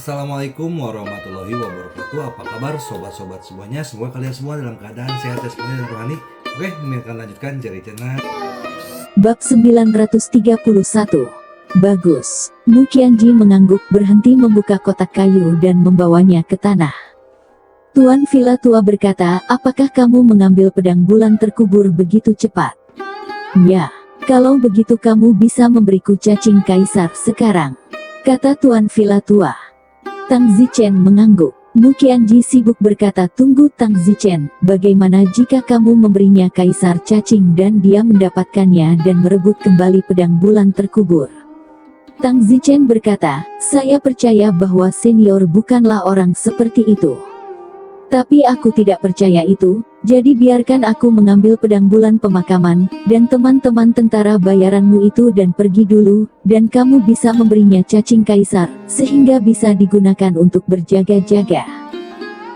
Assalamualaikum warahmatullahi wabarakatuh. Apa kabar sobat-sobat semuanya? Semoga kalian semua dalam keadaan sehat jasmani dan rohani. Oke, kami akan lanjutkan cerita. Bab 931. Bagus. Mu Qianji mengangguk, berhenti membuka kotak kayu dan membawanya ke tanah. Tuan Villa Tua berkata, apakah kamu mengambil pedang bulan terkubur begitu cepat? Ya, kalau begitu kamu bisa memberiku cacing kaisar sekarang, kata Tuan Villa Tua. Tang Zichen mengangguk. Mu Qianji sibuk berkata, tunggu Tang Zichen, bagaimana jika kamu memberinya kaisar cacing dan dia mendapatkannya dan merebut kembali pedang bulan terkubur? Tang Zichen berkata, saya percaya bahwa senior bukanlah orang seperti itu. Tapi aku tidak percaya itu, jadi biarkan aku mengambil pedang bulan pemakaman, dan teman-teman tentara bayaranmu itu dan pergi dulu, dan kamu bisa memberinya cacing kaisar, sehingga bisa digunakan untuk berjaga-jaga.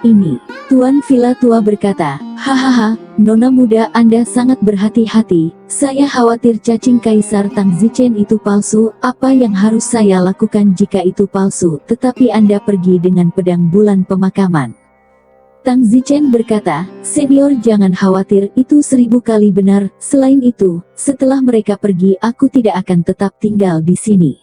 Ini, Tuan Villa Tua berkata, hahaha, nona muda Anda sangat berhati-hati, saya khawatir cacing kaisar Tang Zichen itu palsu, apa yang harus saya lakukan jika itu palsu, tetapi Anda pergi dengan pedang bulan pemakaman? Tang Zichen berkata, senior jangan khawatir, itu 1000 kali benar, selain itu, setelah mereka pergi aku tidak akan tetap tinggal di sini.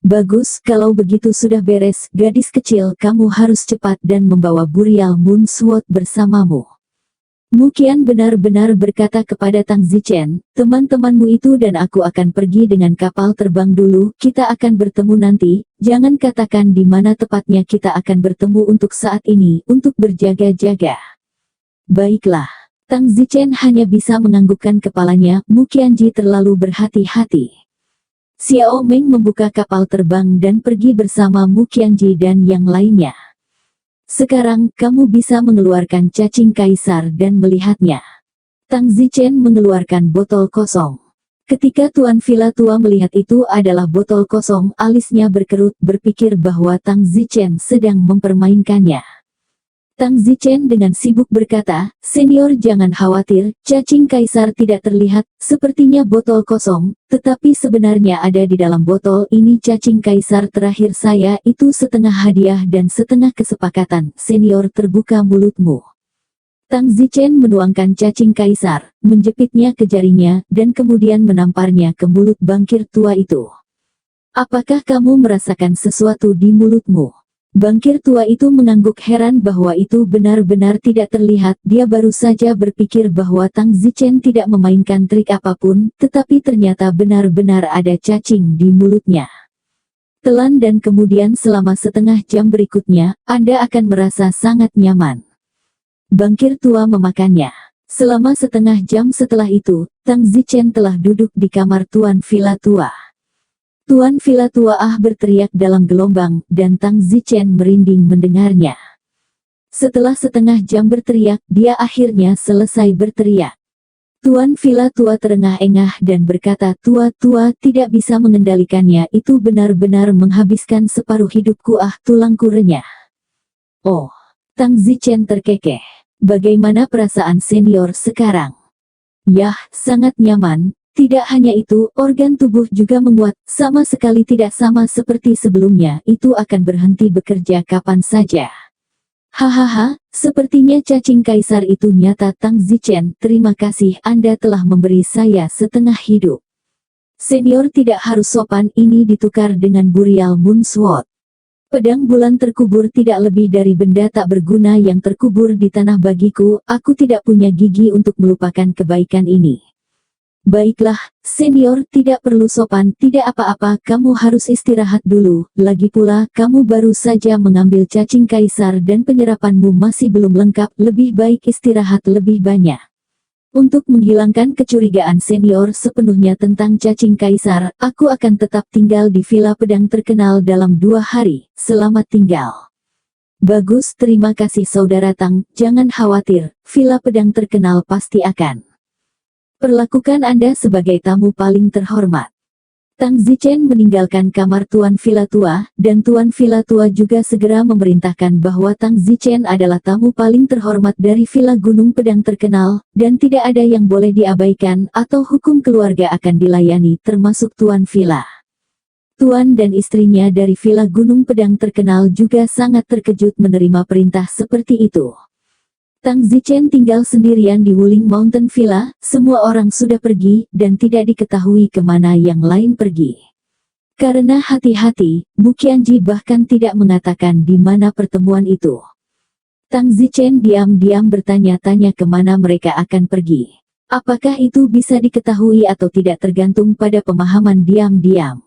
Bagus, kalau begitu sudah beres, gadis kecil, kamu harus cepat dan membawa Burial Moon Sword bersamamu. Mu Qian benar-benar berkata kepada Tang Zichen, teman-temanmu itu dan aku akan pergi dengan kapal terbang dulu, kita akan bertemu nanti, jangan katakan di mana tepatnya kita akan bertemu untuk saat ini, untuk berjaga-jaga. Baiklah. Tang Zichen hanya bisa menganggukkan kepalanya, Mu Qianji terlalu berhati-hati. Xiao Meng membuka kapal terbang dan pergi bersama Mu Qianji dan yang lainnya. Sekarang, kamu bisa mengeluarkan cacing kaisar dan melihatnya. Tang Zichen mengeluarkan botol kosong. Ketika Tuan Villa Tua melihat itu adalah botol kosong, alisnya berkerut, berpikir bahwa Tang Zichen sedang mempermainkannya. Tang Zichen dengan sibuk berkata, senior jangan khawatir, cacing kaisar tidak terlihat, sepertinya botol kosong, tetapi sebenarnya ada di dalam botol ini cacing kaisar terakhir saya, itu setengah hadiah dan setengah kesepakatan, senior terbuka mulutmu. Tang Zichen menuangkan cacing kaisar, menjepitnya ke jarinya, dan kemudian menamparnya ke mulut bangkir tua itu. Apakah kamu merasakan sesuatu di mulutmu? Bangkir tua itu mengangguk heran bahwa itu benar-benar tidak terlihat, dia baru saja berpikir bahwa Tang Zichen tidak memainkan trik apapun, tetapi ternyata benar-benar ada cacing di mulutnya. Telan dan kemudian selama setengah jam berikutnya, Anda akan merasa sangat nyaman. Bangkir tua memakannya. Selama setengah jam setelah itu, Tang Zichen telah duduk di kamar Tuan Villa Tua. Tuan Villa Tua berteriak dalam gelombang, dan Tang Zichen merinding mendengarnya. Setelah setengah jam berteriak, dia akhirnya selesai berteriak. Tuan Villa Tua terengah-engah dan berkata, tua tidak bisa mengendalikannya, itu benar-benar menghabiskan separuh hidupku, tulangku renyah. Oh, Tang Zichen terkekeh. Bagaimana perasaan senior sekarang? Yah, sangat nyaman. Tidak hanya itu, organ tubuh juga menguat, sama sekali tidak sama seperti sebelumnya, itu akan berhenti bekerja kapan saja. Hahaha, sepertinya cacing kaisar itu nyata. Tang Zichen, terima kasih, Anda telah memberi saya setengah hidup. Senior tidak harus sopan, ini ditukar dengan Burial Moon Sword. Pedang bulan terkubur tidak lebih dari benda tak berguna yang terkubur di tanah bagiku, aku tidak punya gigi untuk melupakan kebaikan ini. Baiklah, senior tidak perlu sopan, tidak apa-apa, kamu harus istirahat dulu, lagi pula, kamu baru saja mengambil cacing kaisar dan penyerapanmu masih belum lengkap, lebih baik istirahat lebih banyak. Untuk menghilangkan kecurigaan senior sepenuhnya tentang cacing kaisar, aku akan tetap tinggal di villa pedang terkenal dalam 2 hari, selamat tinggal. Bagus, terima kasih saudara Tang, jangan khawatir, villa pedang terkenal pasti akan perlakukan Anda sebagai tamu paling terhormat. Tang Zichen meninggalkan kamar Tuan Villa Tua, dan Tuan Villa Tua juga segera memerintahkan bahwa Tang Zichen adalah tamu paling terhormat dari Villa Gunung Pedang terkenal, dan tidak ada yang boleh diabaikan, atau hukum keluarga akan dilayani, termasuk Tuan Villa. Tuan dan istrinya dari Villa Gunung Pedang terkenal juga sangat terkejut menerima perintah seperti itu. Tang Zichen tinggal sendirian di Wuling Mountain Villa, semua orang sudah pergi, dan tidak diketahui kemana yang lain pergi. Karena hati-hati, Mu Qianji bahkan tidak mengatakan di mana pertemuan itu. Tang Zichen diam-diam bertanya-tanya kemana mereka akan pergi. Apakah itu bisa diketahui atau tidak tergantung pada pemahaman diam-diam.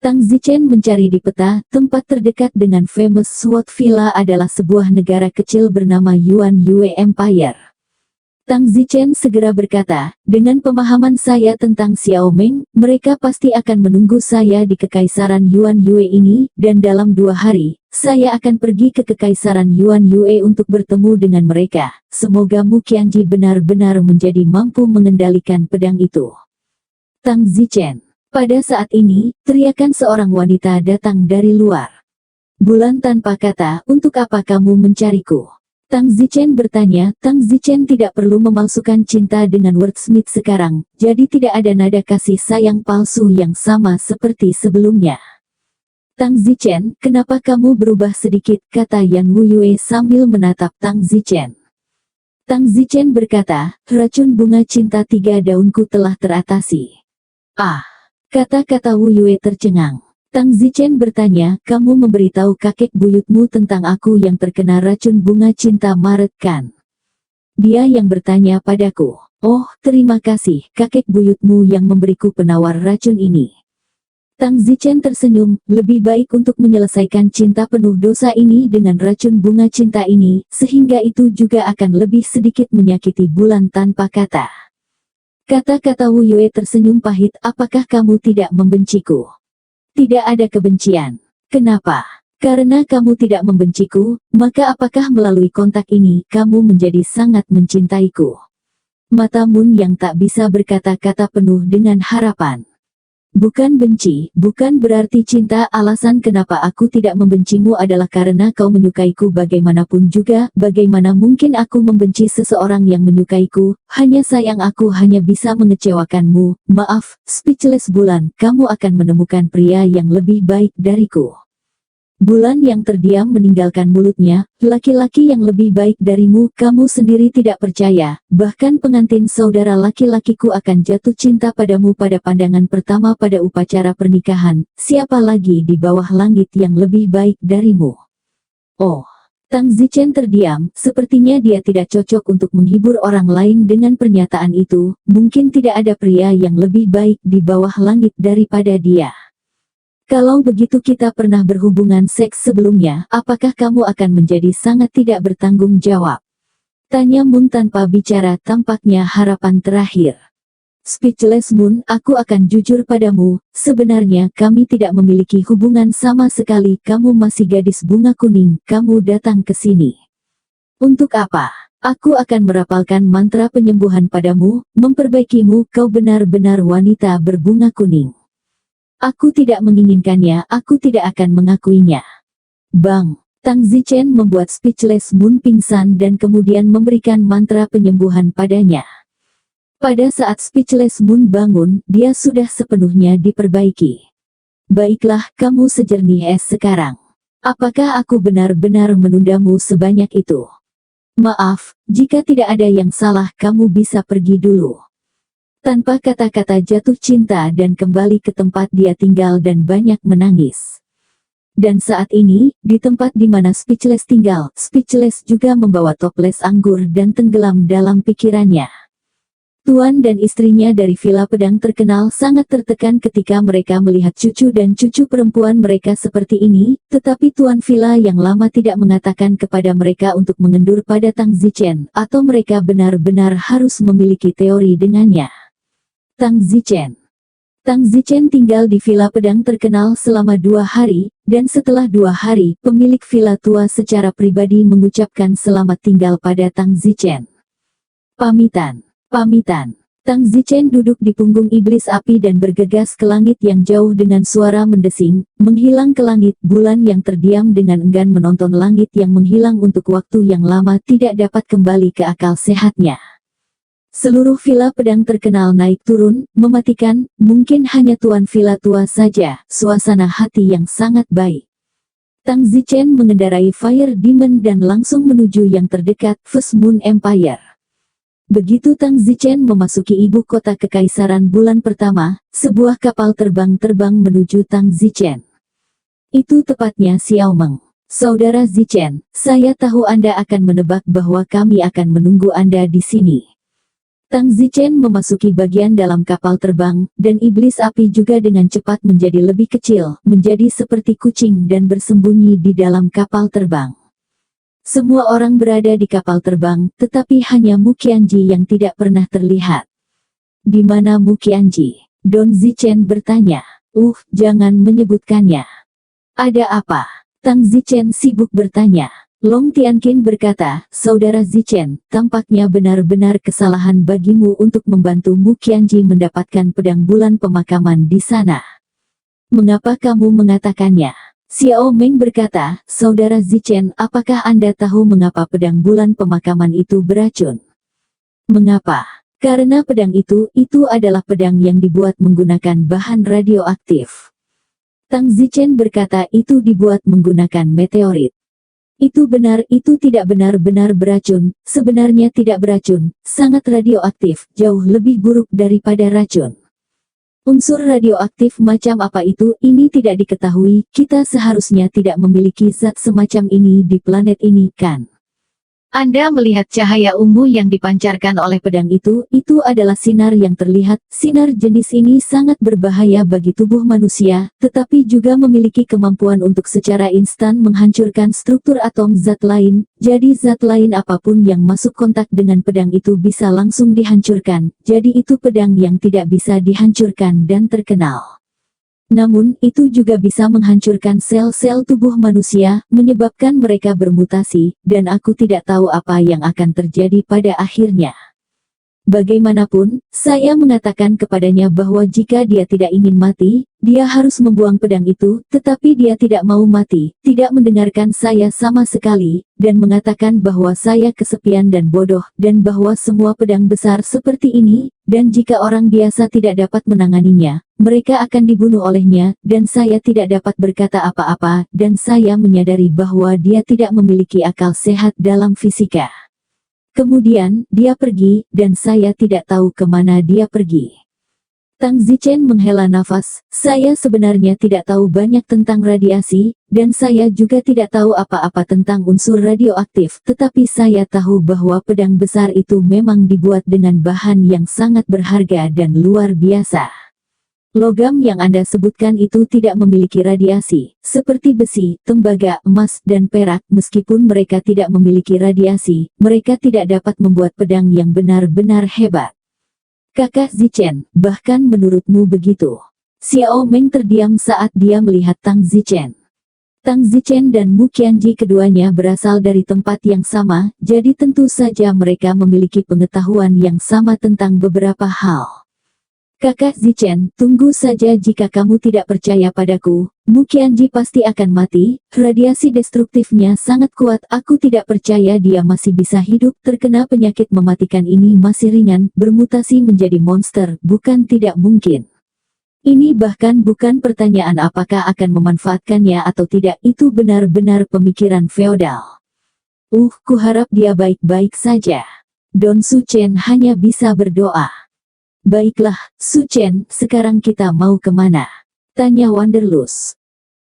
Tang Zichen mencari di peta, tempat terdekat dengan famous Sword Villa adalah sebuah negara kecil bernama Yuan Yue Empire. Tang Zichen segera berkata, dengan pemahaman saya tentang Xiao Meng, mereka pasti akan menunggu saya di Kekaisaran Yuan Yue ini, dan dalam 2 hari, saya akan pergi ke Kekaisaran Yuan Yue untuk bertemu dengan mereka. Semoga Mu Qianji benar-benar menjadi mampu mengendalikan pedang itu. Tang Zichen. Pada saat ini, teriakan seorang wanita datang dari luar. Bulan tanpa kata, untuk apa kamu mencariku? Tang Zichen bertanya. Tang Zichen tidak perlu memalsukan cinta dengan wordsmith sekarang, jadi tidak ada nada kasih sayang palsu yang sama seperti sebelumnya. Tang Zichen, kenapa kamu berubah sedikit, kata Yan Wuyue sambil menatap Tang Zichen. Tang Zichen berkata, racun bunga cinta 3 daunku telah teratasi. Kata-kata Wu Yue tercengang. Tang Zichen bertanya, kamu memberitahu kakek buyutmu tentang aku yang terkena racun bunga cinta Maret kan? Dia yang bertanya padaku. Oh, terima kasih, kakek buyutmu yang memberiku penawar racun ini. Tang Zichen tersenyum, lebih baik untuk menyelesaikan cinta penuh dosa ini dengan racun bunga cinta ini, sehingga itu juga akan lebih sedikit menyakiti bulan tanpa kata. Kata-kata Wu Yue tersenyum pahit, apakah kamu tidak membenciku? Tidak ada kebencian. Kenapa? Karena kamu tidak membenciku, maka apakah melalui kontak ini, kamu menjadi sangat mencintaiku? Mata Mun yang tak bisa berkata-kata penuh dengan harapan. Bukan benci, bukan berarti cinta. Alasan kenapa aku tidak membencimu adalah karena kau menyukaiku bagaimanapun juga. Bagaimana mungkin aku membenci seseorang yang menyukaiku? Hanya sayang aku hanya bisa mengecewakanmu. Maaf, speechless Bulan, kamu akan menemukan pria yang lebih baik dariku. Bulan yang terdiam meninggalkan mulutnya, laki-laki yang lebih baik darimu, kamu sendiri tidak percaya, bahkan pengantin saudara laki-lakiku akan jatuh cinta padamu pada pandangan pertama pada upacara pernikahan, siapa lagi di bawah langit yang lebih baik darimu? Oh, Tang Zichen terdiam, sepertinya dia tidak cocok untuk menghibur orang lain dengan pernyataan itu, mungkin tidak ada pria yang lebih baik di bawah langit daripada dia. Kalau begitu kita pernah berhubungan seks sebelumnya, apakah kamu akan menjadi sangat tidak bertanggung jawab? Tanya Mun tanpa bicara, tampaknya harapan terakhir. Speechless Mun, aku akan jujur padamu, sebenarnya kami tidak memiliki hubungan sama sekali, kamu masih gadis bunga kuning, kamu datang ke sini. Untuk apa? Aku akan merapalkan mantra penyembuhan padamu, memperbaikimu, kau benar-benar wanita berbunga kuning. Aku tidak menginginkannya, aku tidak akan mengakuinya. Bang! Tang Zichen membuat speechless Mun pingsan dan kemudian memberikan mantra penyembuhan padanya. Pada saat speechless Mun bangun, dia sudah sepenuhnya diperbaiki. Baiklah, kamu sejernih es sekarang. Apakah aku benar-benar menundamu sebanyak itu? Maaf, jika tidak ada yang salah, kamu bisa pergi dulu. Tanpa kata-kata jatuh cinta dan kembali ke tempat dia tinggal dan banyak menangis. Dan saat ini, di tempat di mana Speechless tinggal, Speechless juga membawa toples anggur dan tenggelam dalam pikirannya. Tuan dan istrinya dari Villa Pedang terkenal sangat tertekan ketika mereka melihat cucu dan cucu perempuan mereka seperti ini, tetapi Tuan Villa yang lama tidak mengatakan kepada mereka untuk mengendur pada Tang Zichen, atau mereka benar-benar harus memiliki teori dengannya. Tang Zichen. Tang Zichen tinggal di Villa Pedang terkenal selama 2 hari, dan setelah 2 hari, pemilik villa tua secara pribadi mengucapkan selamat tinggal pada Tang Zichen. Pamitan. Tang Zichen duduk di punggung iblis api dan bergegas ke langit yang jauh dengan suara mendesing, menghilang ke langit. Bulan yang terdiam dengan enggan menonton langit yang menghilang untuk waktu yang lama tidak dapat kembali ke akal sehatnya. Seluruh villa pedang terkenal naik turun, mematikan, mungkin hanya Tuan Villa tua saja, suasana hati yang sangat baik. Tang Zichen mengendarai Fire Demon dan langsung menuju yang terdekat, First Moon Empire. Begitu Tang Zichen memasuki ibu kota kekaisaran bulan pertama, sebuah kapal terbang menuju Tang Zichen. Itu tepatnya Xiao Meng. Saudara Zichen, saya tahu Anda akan menebak bahwa kami akan menunggu Anda di sini. Tang Zichen memasuki bagian dalam kapal terbang, dan iblis api juga dengan cepat menjadi lebih kecil, menjadi seperti kucing dan bersembunyi di dalam kapal terbang. Semua orang berada di kapal terbang, tetapi hanya Mu Qianji yang tidak pernah terlihat. Di mana Mu Qianji? Don Zichen bertanya. Jangan menyebutkannya. Ada apa? Tang Zichen sibuk bertanya. Long Tianqin berkata, Saudara Zichen, tampaknya benar-benar kesalahan bagimu untuk membantu Mu Qianji mendapatkan pedang bulan pemakaman di sana. Mengapa kamu mengatakannya? Xiao Meng berkata, Saudara Zichen, apakah Anda tahu mengapa pedang bulan pemakaman itu beracun? Mengapa? Karena pedang itu adalah pedang yang dibuat menggunakan bahan radioaktif. Tang Zichen berkata itu dibuat menggunakan meteorit. Itu benar, itu tidak benar-benar beracun, sebenarnya tidak beracun, sangat radioaktif, jauh lebih buruk daripada racun. Unsur radioaktif macam apa itu, ini tidak diketahui, kita seharusnya tidak memiliki zat semacam ini di planet ini, kan? Anda melihat cahaya ungu yang dipancarkan oleh pedang itu adalah sinar yang terlihat. Sinar jenis ini sangat berbahaya bagi tubuh manusia, tetapi juga memiliki kemampuan untuk secara instan menghancurkan struktur atom zat lain, jadi zat lain apapun yang masuk kontak dengan pedang itu bisa langsung dihancurkan, jadi itu pedang yang tidak bisa dihancurkan dan terkenal. Namun, itu juga bisa menghancurkan sel-sel tubuh manusia, menyebabkan mereka bermutasi, dan aku tidak tahu apa yang akan terjadi pada akhirnya. Bagaimanapun, saya mengatakan kepadanya bahwa jika dia tidak ingin mati, dia harus membuang pedang itu, tetapi dia tidak mau mati, tidak mendengarkan saya sama sekali, dan mengatakan bahwa saya kesepian dan bodoh, dan bahwa semua pedang besar seperti ini, dan jika orang biasa tidak dapat menanganinya, mereka akan dibunuh olehnya, dan saya tidak dapat berkata apa-apa, dan saya menyadari bahwa dia tidak memiliki akal sehat dalam fisika. Kemudian, dia pergi, dan saya tidak tahu kemana dia pergi. Tang Zichen menghela nafas, saya sebenarnya tidak tahu banyak tentang radiasi, dan saya juga tidak tahu apa-apa tentang unsur radioaktif, tetapi saya tahu bahwa pedang besar itu memang dibuat dengan bahan yang sangat berharga dan luar biasa. Logam yang Anda sebutkan itu tidak memiliki radiasi, seperti besi, tembaga, emas, dan perak. Meskipun mereka tidak memiliki radiasi, mereka tidak dapat membuat pedang yang benar-benar hebat. Kakak Zichen, bahkan menurutmu begitu? Xiao Meng terdiam saat dia melihat Tang Zichen. Tang Zichen dan Mu Qianji keduanya berasal dari tempat yang sama, jadi tentu saja mereka memiliki pengetahuan yang sama tentang beberapa hal. Kakak Zichen, tunggu saja, jika kamu tidak percaya padaku, Mu Qianji pasti akan mati, radiasi destruktifnya sangat kuat, aku tidak percaya dia masih bisa hidup, terkena penyakit mematikan ini masih ringan, bermutasi menjadi monster, bukan tidak mungkin. Ini bahkan bukan pertanyaan apakah akan memanfaatkannya atau tidak, itu benar-benar pemikiran feodal. Kuharap dia baik-baik saja. Don Su Chen hanya bisa berdoa. Baiklah, Su Chen, sekarang kita mau kemana? Tanya Wanderlust.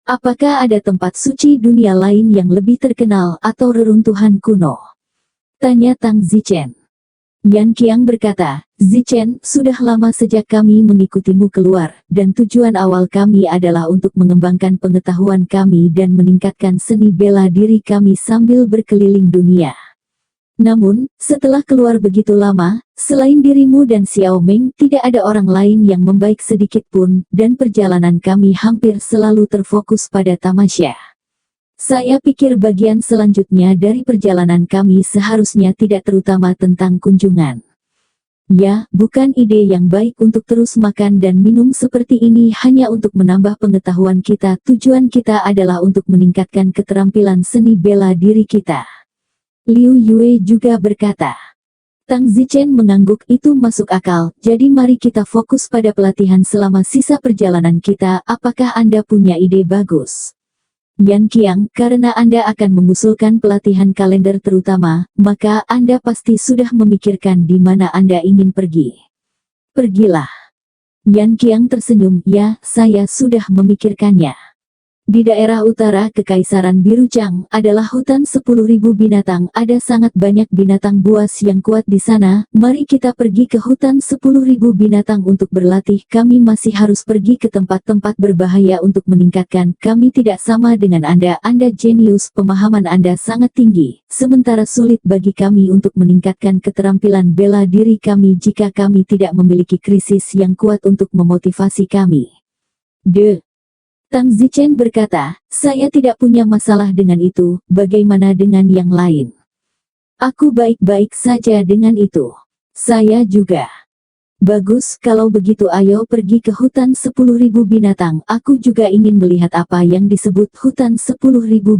Apakah ada tempat suci dunia lain yang lebih terkenal atau reruntuhan kuno? Tanya Tang Zichen. Yan Qiang berkata, Zichen, sudah lama sejak kami mengikutimu keluar, dan tujuan awal kami adalah untuk mengembangkan pengetahuan kami dan meningkatkan seni bela diri kami sambil berkeliling dunia. Namun, setelah keluar begitu lama, selain dirimu dan Xiao Meng, tidak ada orang lain yang membaik sedikit pun, dan perjalanan kami hampir selalu terfokus pada tamasya. Saya pikir bagian selanjutnya dari perjalanan kami seharusnya tidak terutama tentang kunjungan. Ya, bukan ide yang baik untuk terus makan dan minum seperti ini hanya untuk menambah pengetahuan kita. Tujuan kita adalah untuk meningkatkan keterampilan seni bela diri kita. Liu Yue juga berkata. Tang Zichen mengangguk, itu masuk akal, jadi mari kita fokus pada pelatihan selama sisa perjalanan kita. Apakah Anda punya ide bagus? Yan Qiang, karena Anda akan mengusulkan pelatihan kalender terutama, maka Anda pasti sudah memikirkan di mana Anda ingin pergi. Pergilah. Yan Qiang tersenyum, ya, saya sudah memikirkannya. Di daerah utara Kekaisaran Biru Chang adalah hutan 10.000 binatang. Ada sangat banyak binatang buas yang kuat di sana. Mari kita pergi ke hutan 10.000 binatang untuk berlatih. Kami masih harus pergi ke tempat-tempat berbahaya untuk meningkatkan. Kami tidak sama dengan Anda. Anda jenius, pemahaman Anda sangat tinggi. Sementara sulit bagi kami untuk meningkatkan keterampilan bela diri kami jika kami tidak memiliki krisis yang kuat untuk memotivasi kami. Tang Zichen berkata, saya tidak punya masalah dengan itu, bagaimana dengan yang lain? Aku baik-baik saja dengan itu. Saya juga. Bagus, kalau begitu ayo pergi ke hutan 10.000 binatang. Aku juga ingin melihat apa yang disebut hutan 10.000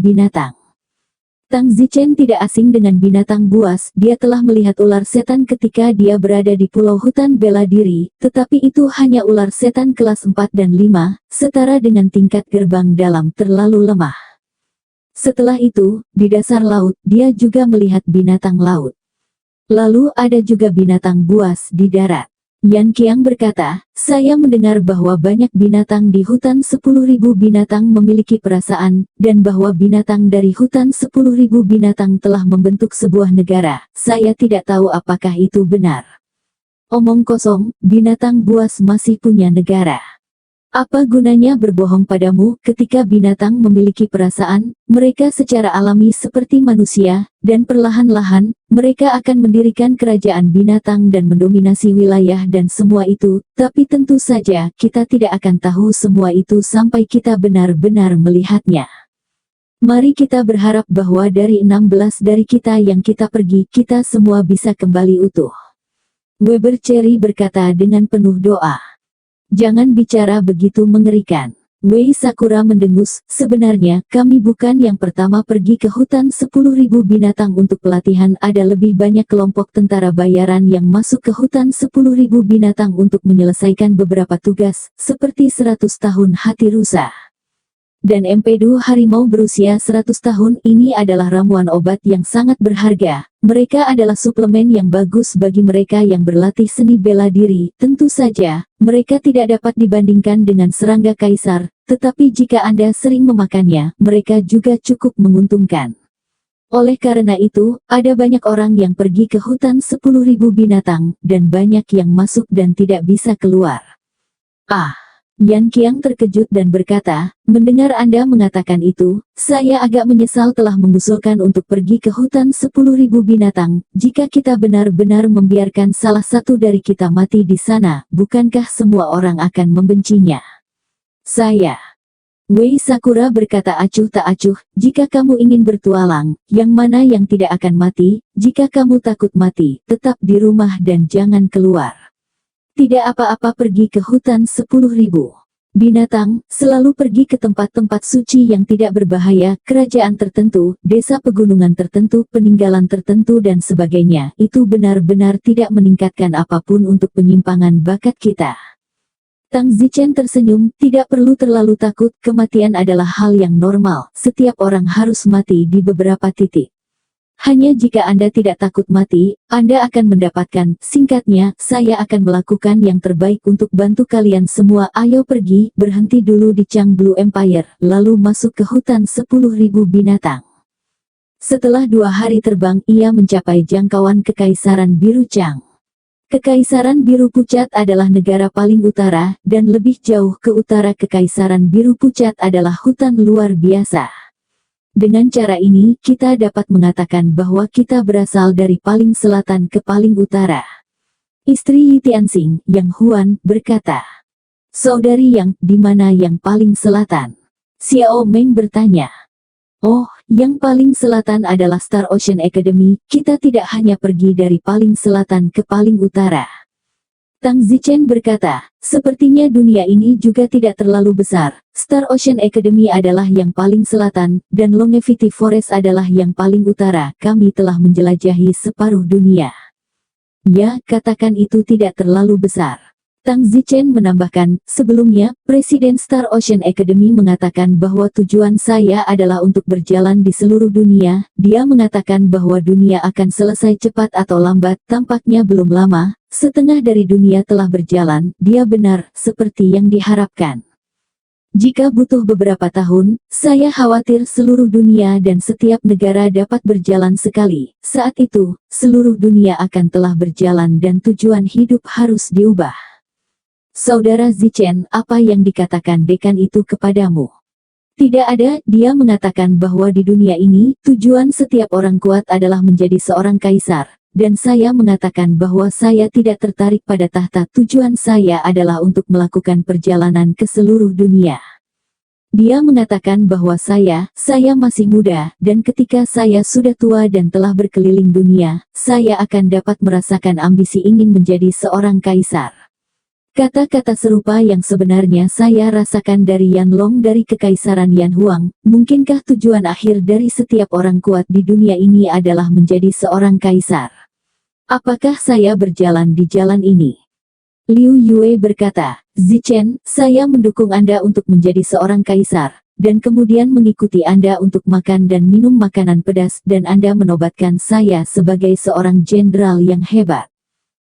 binatang. Tang Zichen tidak asing dengan binatang buas, dia telah melihat ular setan ketika dia berada di pulau hutan bela diri, tetapi itu hanya ular setan kelas 4 dan 5, setara dengan tingkat gerbang dalam terlalu lemah. Setelah itu, di dasar laut, dia juga melihat binatang laut. Lalu ada juga binatang buas di darat. Yan Qiang berkata, saya mendengar bahwa banyak binatang di hutan 10.000 binatang memiliki perasaan, dan bahwa binatang dari hutan 10.000 binatang telah membentuk sebuah negara. Saya tidak tahu apakah itu benar. Omong kosong, binatang buas masih punya negara. Apa gunanya berbohong padamu? Ketika binatang memiliki perasaan, mereka secara alami seperti manusia, dan perlahan-lahan, mereka akan mendirikan kerajaan binatang dan mendominasi wilayah dan semua itu, tapi tentu saja, kita tidak akan tahu semua itu sampai kita benar-benar melihatnya. Mari kita berharap bahwa dari 16 dari kita yang kita pergi, kita semua bisa kembali utuh. Weber Cherry berkata dengan penuh doa. Jangan bicara begitu mengerikan. Wei Sakura mendengus, sebenarnya kami bukan yang pertama pergi ke hutan 10.000 binatang untuk pelatihan. Ada lebih banyak kelompok tentara bayaran yang masuk ke hutan 10.000 binatang untuk menyelesaikan beberapa tugas, seperti 100 tahun hati rusa. Dan empedu harimau berusia 100 tahun ini adalah ramuan obat yang sangat berharga. Mereka adalah suplemen yang bagus bagi mereka yang berlatih seni bela diri. Tentu saja, mereka tidak dapat dibandingkan dengan serangga kaisar, tetapi jika Anda sering memakannya, mereka juga cukup menguntungkan. Oleh karena itu, ada banyak orang yang pergi ke hutan 10.000 binatang, dan banyak yang masuk dan tidak bisa keluar. Yan Qiang terkejut dan berkata, mendengar Anda mengatakan itu, saya agak menyesal telah mengusulkan untuk pergi ke hutan 10.000 binatang. Jika kita benar-benar membiarkan salah satu dari kita mati di sana, bukankah semua orang akan membencinya? Wei Sakura berkata acuh tak acuh, jika kamu ingin bertualang, yang mana yang tidak akan mati? Jika kamu takut mati, tetap di rumah dan jangan keluar. Tidak apa-apa pergi ke hutan 10.000 binatang, selalu pergi ke tempat-tempat suci yang tidak berbahaya, kerajaan tertentu, desa pegunungan tertentu, peninggalan tertentu dan sebagainya. Itu benar-benar tidak meningkatkan apapun untuk penyimpangan bakat kita. Tang Zichen tersenyum, tidak perlu terlalu takut, kematian adalah hal yang normal, setiap orang harus mati di beberapa titik. Hanya jika Anda tidak takut mati, Anda akan mendapatkan. Singkatnya, saya akan melakukan yang terbaik untuk bantu kalian semua. Ayo pergi, berhenti dulu di Chang Blue Empire, lalu masuk ke hutan 10.000 binatang. Setelah 2 hari terbang, ia mencapai jangkauan Kekaisaran Biru Chang. Kekaisaran Biru Pucat adalah negara paling utara, dan lebih jauh ke utara Kekaisaran Biru Pucat adalah hutan luar biasa. Dengan cara ini, kita dapat mengatakan bahwa kita berasal dari paling selatan ke paling utara. Istri Yi Tianxing, Yang Huan, berkata, saudari Yang, di mana yang paling selatan? Xiao Meng bertanya. Oh, yang paling selatan adalah Star Ocean Academy, kita tidak hanya pergi dari paling selatan ke paling utara. Tang Zichen berkata, sepertinya dunia ini juga tidak terlalu besar. Star Ocean Academy adalah yang paling selatan, dan Longevity Forest adalah yang paling utara. Kami telah menjelajahi separuh dunia. Ya, katakan itu tidak terlalu besar. Tang Zichen menambahkan, sebelumnya, Presiden Star Ocean Academy mengatakan bahwa tujuan saya adalah untuk berjalan di seluruh dunia. Dia mengatakan bahwa dunia akan selesai cepat atau lambat, tampaknya belum lama. Setengah dari dunia telah berjalan, dia benar, seperti yang diharapkan. Jika butuh beberapa tahun, saya khawatir seluruh dunia dan setiap negara dapat berjalan sekali. Saat itu, seluruh dunia akan telah berjalan dan tujuan hidup harus diubah. Saudara Zichen, apa yang dikatakan dekan itu kepadamu? Tidak ada, dia mengatakan bahwa di dunia ini, tujuan setiap orang kuat adalah menjadi seorang kaisar. Dan saya mengatakan bahwa saya tidak tertarik pada tahta, tujuan saya adalah untuk melakukan perjalanan ke seluruh dunia. Dia mengatakan bahwa saya masih muda, dan ketika saya sudah tua dan telah berkeliling dunia, saya akan dapat merasakan ambisi ingin menjadi seorang kaisar. Kata-kata serupa yang sebenarnya saya rasakan dari Yan Long dari Kekaisaran Yan Huang. Mungkinkah tujuan akhir dari setiap orang kuat di dunia ini adalah menjadi seorang kaisar? Apakah saya berjalan di jalan ini? Liu Yue berkata, Zichen, saya mendukung Anda untuk menjadi seorang kaisar, dan kemudian mengikuti Anda untuk makan dan minum makanan pedas, dan Anda menobatkan saya sebagai seorang jenderal yang hebat.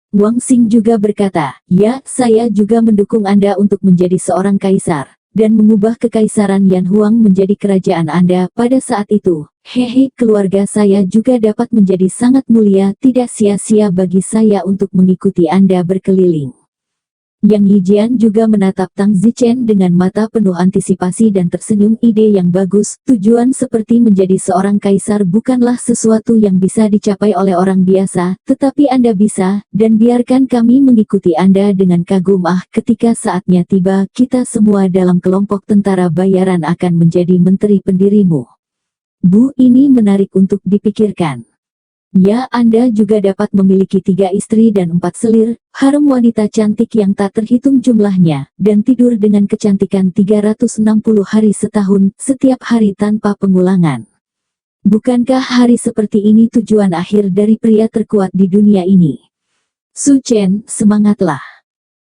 Wang Xing juga berkata, ya, saya juga mendukung Anda untuk menjadi seorang kaisar, dan mengubah kekaisaran Yan Huang menjadi kerajaan Anda pada saat itu. Hehe, keluarga saya juga dapat menjadi sangat mulia, tidak sia-sia bagi saya untuk mengikuti Anda berkeliling. Yang Yijian juga menatap Tang Zichen dengan mata penuh antisipasi dan tersenyum. Ide yang bagus, tujuan seperti menjadi seorang kaisar bukanlah sesuatu yang bisa dicapai oleh orang biasa, tetapi Anda bisa, dan biarkan kami mengikuti Anda dengan kagum. Ketika saatnya tiba, kita semua dalam kelompok tentara bayaran akan menjadi menteri pendirimu. Bu, ini menarik untuk dipikirkan. Ya, Anda juga dapat memiliki 3 istri dan 4 selir, harem wanita cantik yang tak terhitung jumlahnya, dan tidur dengan kecantikan 360 hari setahun, setiap hari tanpa pengulangan. Bukankah hari seperti ini tujuan akhir dari pria terkuat di dunia ini? Su Chen, semangatlah.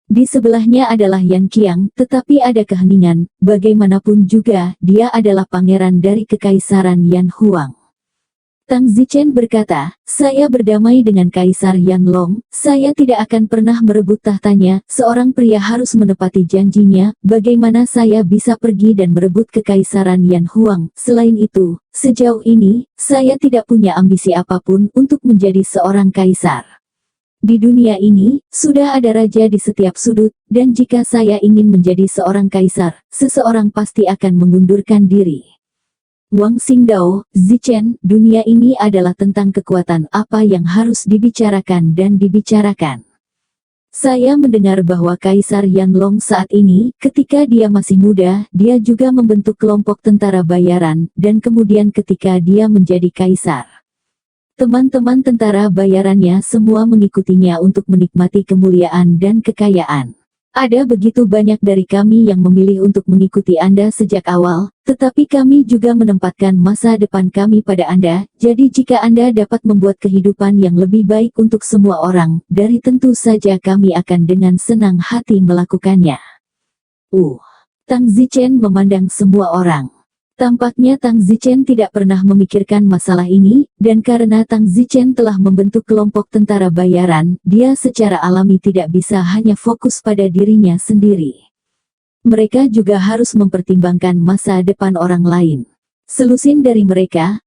Di sebelahnya adalah Yan Qiang, tetapi ada keheningan, bagaimanapun juga, dia adalah pangeran dari Kekaisaran Yan Huang. Tang Zichen berkata, saya berdamai dengan Kaisar Yan Long, saya tidak akan pernah merebut tahtanya, seorang pria harus menepati janjinya, bagaimana saya bisa pergi dan merebut Kekaisaran Yan Huang. Selain itu, sejauh ini, saya tidak punya ambisi apapun untuk menjadi seorang kaisar. Di dunia ini, sudah ada raja di setiap sudut, dan jika saya ingin menjadi seorang kaisar, seseorang pasti akan mengundurkan diri. Wang Xingdao, Zichen, dunia ini adalah tentang kekuatan apa yang harus dibicarakan dan dibicarakan. Saya mendengar bahwa Kaisar Yan Long saat ini, ketika dia masih muda, dia juga membentuk kelompok tentara bayaran, dan kemudian ketika dia menjadi kaisar, teman-teman tentara bayarannya semua mengikutinya untuk menikmati kemuliaan dan kekayaan. Ada begitu banyak dari kami yang memilih untuk mengikuti Anda sejak awal, tetapi kami juga menempatkan masa depan kami pada Anda, jadi jika Anda dapat membuat kehidupan yang lebih baik untuk semua orang, dari tentu saja kami akan dengan senang hati melakukannya. Tang Zichen memandang semua orang. Tampaknya Tang Zichen tidak pernah memikirkan masalah ini, dan karena Tang Zichen telah membentuk kelompok tentara bayaran, dia secara alami tidak bisa hanya fokus pada dirinya sendiri. Mereka juga harus mempertimbangkan masa depan orang lain. Selusin dari mereka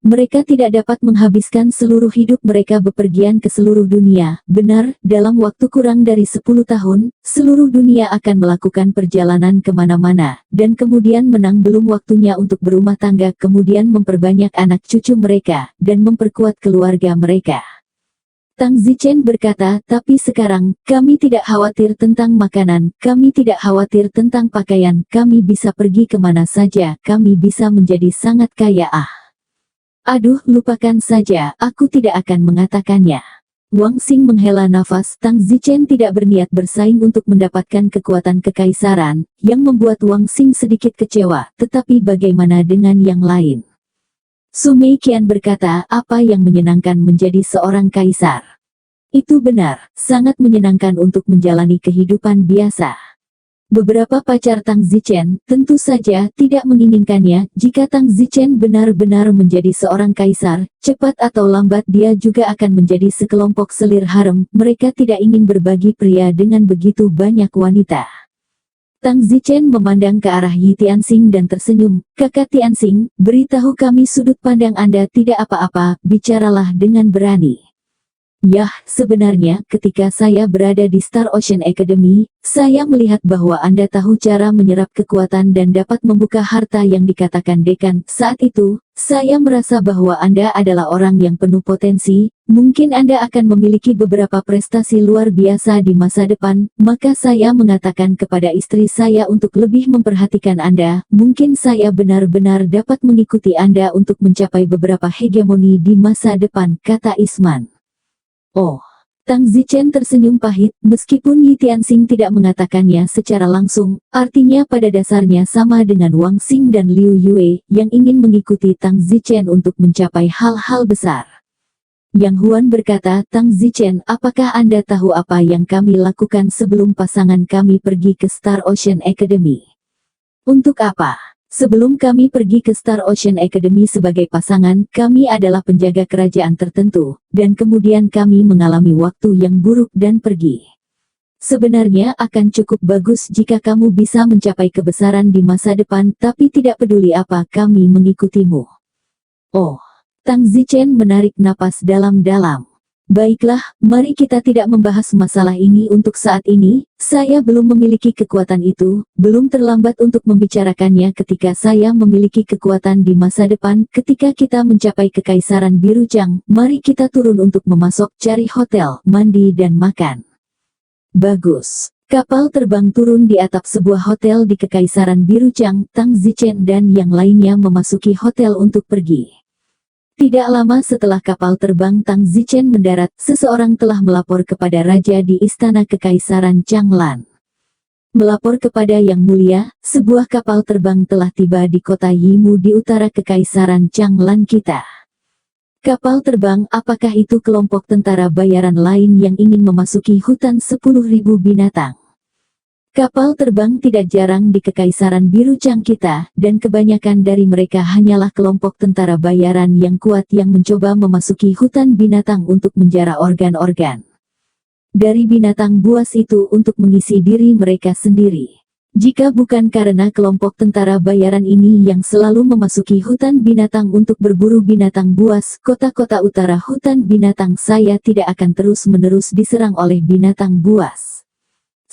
tidak dapat menghabiskan seluruh hidup mereka bepergian ke seluruh dunia. Benar, dalam waktu kurang dari 10 tahun, seluruh dunia akan melakukan perjalanan kemana-mana, dan kemudian menang belum waktunya untuk berumah tangga, kemudian memperbanyak anak cucu mereka, dan memperkuat keluarga mereka. Tang Zichen berkata, tapi sekarang, kami tidak khawatir tentang makanan, kami tidak khawatir tentang pakaian, kami bisa pergi kemana saja, kami bisa menjadi sangat kaya. Aduh, lupakan saja, aku tidak akan mengatakannya. Wang Xing menghela nafas. Tang Zichen tidak berniat bersaing untuk mendapatkan kekuatan kekaisaran, yang membuat Wang Xing sedikit kecewa, tetapi bagaimana dengan yang lain? Su Meiqian berkata, apa yang menyenangkan menjadi seorang kaisar? Itu benar, sangat menyenangkan untuk menjalani kehidupan biasa. Beberapa pacar Tang Zichen tentu saja tidak menginginkannya. Jika Tang Zichen benar-benar menjadi seorang kaisar, cepat atau lambat dia juga akan menjadi sekelompok selir harem. Mereka tidak ingin berbagi pria dengan begitu banyak wanita. Tang Zichen memandang ke arah Yi Tianxing dan tersenyum. Kakak Tianxing, beritahu kami sudut pandang Anda. Tidak apa-apa, bicaralah dengan berani. Yah, sebenarnya ketika saya berada di Star Ocean Academy, saya melihat bahwa Anda tahu cara menyerap kekuatan dan dapat membuka harta yang dikatakan dekan. Saat itu, saya merasa bahwa Anda adalah orang yang penuh potensi. Mungkin Anda akan memiliki beberapa prestasi luar biasa di masa depan. Maka saya mengatakan kepada istri saya untuk lebih memperhatikan Anda. Mungkin saya benar-benar dapat mengikuti Anda untuk mencapai beberapa hegemoni di masa depan, kata Isman. Oh, Tang Zichen tersenyum pahit, meskipun Yi Tianxing tidak mengatakannya secara langsung, artinya pada dasarnya sama dengan Wang Xing dan Liu Yue, yang ingin mengikuti Tang Zichen untuk mencapai hal-hal besar. Yang Huan berkata, Tang Zichen, apakah Anda tahu apa yang kami lakukan sebelum pasangan kami pergi ke Star Ocean Academy? Untuk apa? Sebelum kami pergi ke Star Ocean Academy sebagai pasangan, kami adalah penjaga kerajaan tertentu, dan kemudian kami mengalami waktu yang buruk dan pergi. Sebenarnya akan cukup bagus jika kamu bisa mencapai kebesaran di masa depan, tapi tidak peduli apa, kami mengikutimu. Oh, Tang Zichen menarik napas dalam-dalam. Baiklah, mari kita tidak membahas masalah ini untuk saat ini. Saya belum memiliki kekuatan itu, belum terlambat untuk membicarakannya ketika saya memiliki kekuatan di masa depan. Ketika kita mencapai kekaisaran Birucang, mari kita turun untuk memasok, cari hotel, mandi dan makan. Bagus. Kapal terbang turun di atap sebuah hotel di kekaisaran Birucang. Tang Zichen dan yang lainnya memasuki hotel untuk pergi. Tidak lama setelah kapal terbang Tang Zichen mendarat, seseorang telah melapor kepada raja di istana kekaisaran Changlan. Melapor kepada Yang Mulia, sebuah kapal terbang telah tiba di kota Yimu di utara kekaisaran Changlan kita. Kapal terbang, apakah itu kelompok tentara bayaran lain yang ingin memasuki hutan 10.000 binatang? Kapal terbang tidak jarang di kekaisaran Birucang kita, dan kebanyakan dari mereka hanyalah kelompok tentara bayaran yang kuat yang mencoba memasuki hutan binatang untuk menjara organ-organ dari binatang buas itu untuk mengisi diri mereka sendiri. Jika bukan karena kelompok tentara bayaran ini yang selalu memasuki hutan binatang untuk berburu binatang buas, kota-kota utara hutan binatang saya tidak akan terus-menerus diserang oleh binatang buas.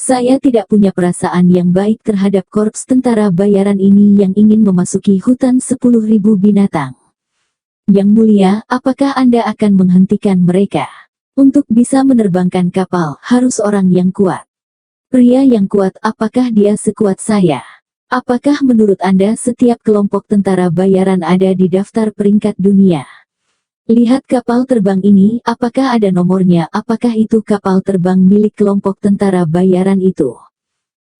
Saya tidak punya perasaan yang baik terhadap korps tentara bayaran ini yang ingin memasuki hutan 10.000 binatang. Yang Mulia, apakah Anda akan menghentikan mereka? Untuk bisa menerbangkan kapal, harus orang yang kuat. Pria yang kuat, apakah dia sekuat saya? Apakah menurut Anda setiap kelompok tentara bayaran ada di daftar peringkat dunia? Lihat kapal terbang ini, apakah ada nomornya? Apakah itu kapal terbang milik kelompok tentara bayaran itu?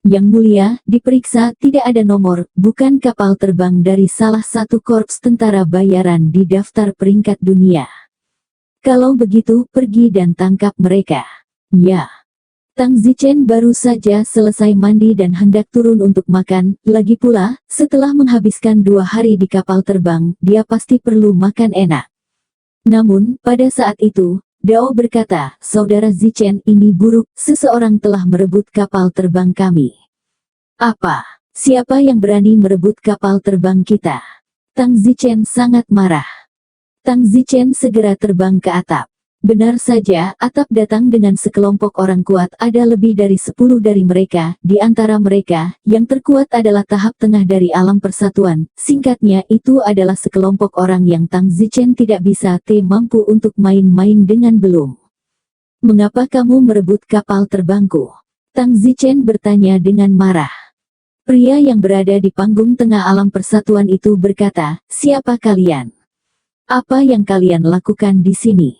Yang Mulia, diperiksa, tidak ada nomor, bukan kapal terbang dari salah satu korps tentara bayaran di daftar peringkat dunia. Kalau begitu, pergi dan tangkap mereka. Ya. Tang Zichen baru saja selesai mandi dan hendak turun untuk makan. Lagi pula, setelah menghabiskan 2 hari di kapal terbang, dia pasti perlu makan enak. Namun, pada saat itu, Dao berkata, Saudara Zichen, ini buruk, seseorang telah merebut kapal terbang kami. Apa? Siapa yang berani merebut kapal terbang kita? Tang Zichen sangat marah. Tang Zichen segera terbang ke atap. Benar saja, atap datang dengan sekelompok orang kuat, ada lebih dari 10 dari mereka, di antara mereka, yang terkuat adalah tahap tengah dari alam persatuan, singkatnya itu adalah sekelompok orang yang Tang Zichen tidak bisa mampu untuk main-main dengan belum. Mengapa kamu merebut kapal terbangku? Tang Zichen bertanya dengan marah. Pria yang berada di panggung tengah alam persatuan itu berkata, siapa kalian? Apa yang kalian lakukan di sini?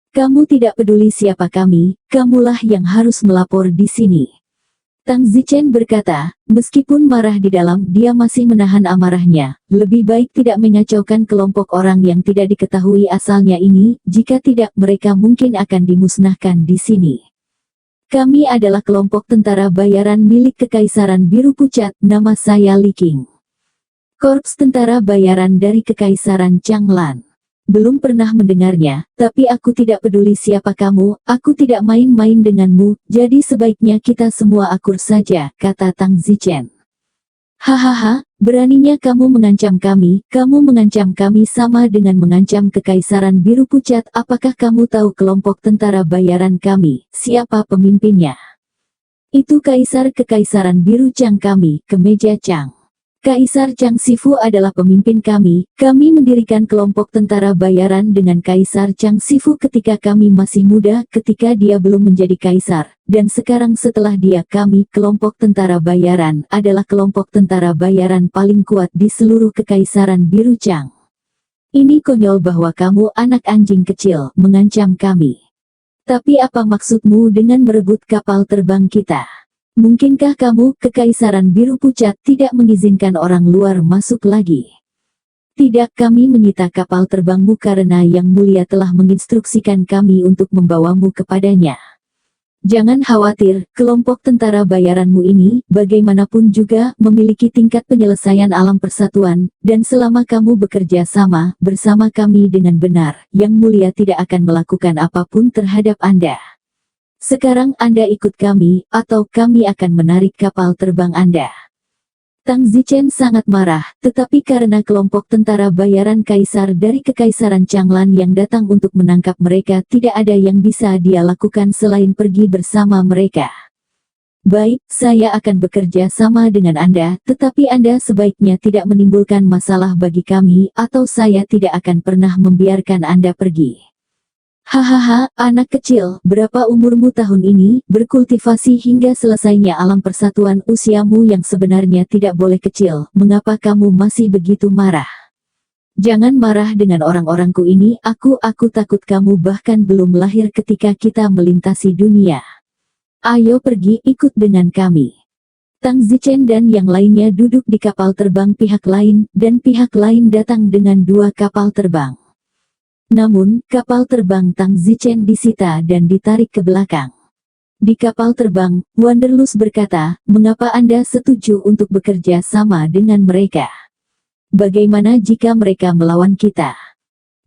Kamu tidak peduli siapa kami, kamulah yang harus melapor di sini. Tang Zichen berkata, meskipun marah di dalam, dia masih menahan amarahnya. Lebih baik tidak mengacaukan kelompok orang yang tidak diketahui asalnya ini, jika tidak mereka mungkin akan dimusnahkan di sini. Kami adalah kelompok tentara bayaran milik Kekaisaran Biru Pucat, nama saya Li Qing. Korps tentara bayaran dari Kekaisaran Changlan. Belum pernah mendengarnya, tapi aku tidak peduli siapa kamu, aku tidak main-main denganmu, jadi sebaiknya kita semua akur saja, kata Tang Zichen. Hahaha, beraninya kamu mengancam kami sama dengan mengancam Kekaisaran Biru Pucat, apakah kamu tahu kelompok tentara bayaran kami, siapa pemimpinnya? Itu Kaisar Kekaisaran Biru Chang kami, Kemeja Chang. Kaisar Chang Sifu adalah pemimpin kami mendirikan kelompok tentara bayaran dengan Kaisar Chang Sifu ketika kami masih muda, ketika dia belum menjadi kaisar, dan sekarang setelah dia kelompok tentara bayaran adalah kelompok tentara bayaran paling kuat di seluruh Kekaisaran Biru Chang. Ini konyol bahwa kamu anak anjing kecil mengancam kami. Tapi apa maksudmu dengan merebut kapal terbang kita? Mungkinkah kamu, Kekaisaran Biru Pucat, tidak mengizinkan orang luar masuk lagi? Tidak, kami menyita kapal terbangmu karena Yang Mulia telah menginstruksikan kami untuk membawamu kepadanya. Jangan khawatir, kelompok tentara bayaranmu ini, bagaimanapun juga, memiliki tingkat penyelesaian alam persatuan, dan selama kamu bekerja sama, bersama kami dengan benar, Yang Mulia tidak akan melakukan apapun terhadap Anda. Sekarang Anda ikut kami, atau kami akan menarik kapal terbang Anda. Tang Zichen sangat marah, tetapi karena kelompok tentara bayaran kaisar dari Kekaisaran Changlan yang datang untuk menangkap mereka, tidak ada yang bisa dia lakukan selain pergi bersama mereka. Baik, saya akan bekerja sama dengan Anda, tetapi Anda sebaiknya tidak menimbulkan masalah bagi kami, atau saya tidak akan pernah membiarkan Anda pergi. Hahaha, anak kecil, berapa umurmu tahun ini? Berkultivasi hingga selesainya alam persatuan, usiamu yang sebenarnya tidak boleh kecil, mengapa kamu masih begitu marah? Jangan marah dengan orang-orangku ini, aku takut kamu bahkan belum lahir ketika kita melintasi dunia. Ayo pergi, ikut dengan kami. Tang Zichen dan yang lainnya duduk di kapal terbang pihak lain, dan pihak lain datang dengan 2 kapal terbang. Namun, kapal terbang Tang Zichen disita dan ditarik ke belakang. Di kapal terbang, Wanderlust berkata, mengapa Anda setuju untuk bekerja sama dengan mereka? Bagaimana jika mereka melawan kita?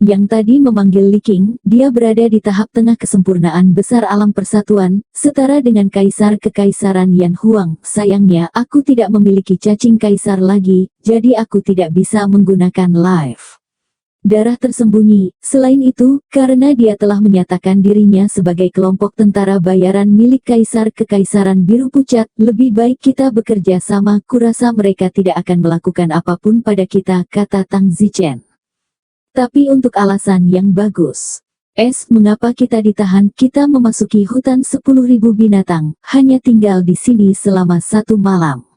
Yang tadi memanggil Li Qing, dia berada di tahap tengah kesempurnaan besar alam persatuan, setara dengan Kaisar Kekaisaran Yan Huang. Sayangnya, aku tidak memiliki cacing kaisar lagi, jadi aku tidak bisa menggunakan live darah tersembunyi. Selain itu, karena dia telah menyatakan dirinya sebagai kelompok tentara bayaran milik Kaisar Kekaisaran Biru Pucat, lebih baik kita bekerja sama. Kurasa mereka tidak akan melakukan apapun pada kita, kata Tang Zichen. Tapi untuk alasan yang bagus. Mengapa kita ditahan? Kita memasuki hutan 10.000 binatang, hanya tinggal di sini selama 1 malam.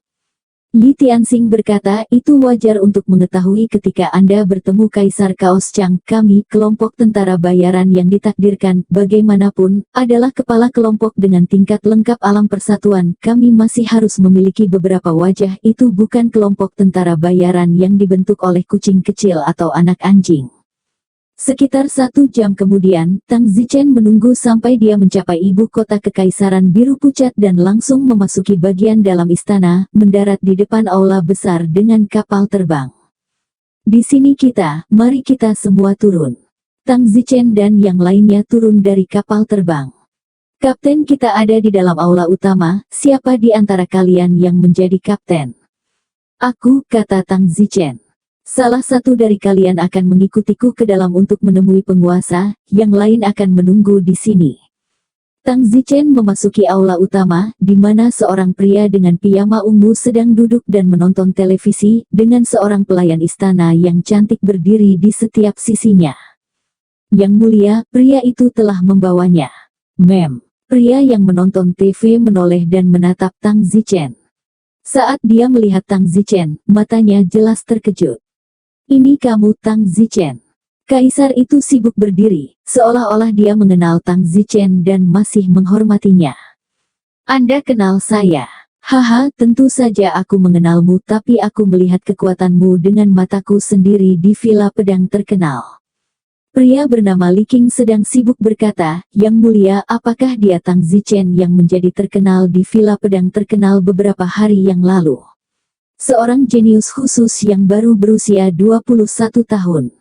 Yi Tianxing berkata, itu wajar untuk mengetahui ketika Anda bertemu Kaisar Kaos Chang. Kami, kelompok tentara bayaran yang ditakdirkan, bagaimanapun, adalah kepala kelompok dengan tingkat lengkap alam persatuan. Kami masih harus memiliki beberapa wajah, itu bukan kelompok tentara bayaran yang dibentuk oleh kucing kecil atau anak anjing. Sekitar 1 jam kemudian, Tang Zichen menunggu sampai dia mencapai ibu kota Kekaisaran Biru Pucat dan langsung memasuki bagian dalam istana, mendarat di depan aula besar dengan kapal terbang. Di sini mari kita semua turun. Tang Zichen dan yang lainnya turun dari kapal terbang. Kapten kita ada di dalam aula utama, siapa di antara kalian yang menjadi kapten? Aku, kata Tang Zichen. Salah satu dari kalian akan mengikutiku ke dalam untuk menemui penguasa, yang lain akan menunggu di sini. Tang Zichen memasuki aula utama, di mana seorang pria dengan piyama ungu sedang duduk dan menonton televisi, dengan seorang pelayan istana yang cantik berdiri di setiap sisinya. Yang Mulia, pria itu telah membawanya. Pria yang menonton TV menoleh dan menatap Tang Zichen. Saat dia melihat Tang Zichen, matanya jelas terkejut. Ini kamu, Tang Zichen. Kaisar itu sibuk berdiri, seolah-olah dia mengenal Tang Zichen dan masih menghormatinya. Anda kenal saya? Haha, tentu saja aku mengenalmu, tapi aku melihat kekuatanmu dengan mataku sendiri di villa pedang terkenal. Pria bernama Li Qing sedang sibuk berkata, Yang Mulia, apakah dia Tang Zichen yang menjadi terkenal di villa pedang terkenal beberapa hari yang lalu? Seorang jenius khusus yang baru berusia 21 tahun.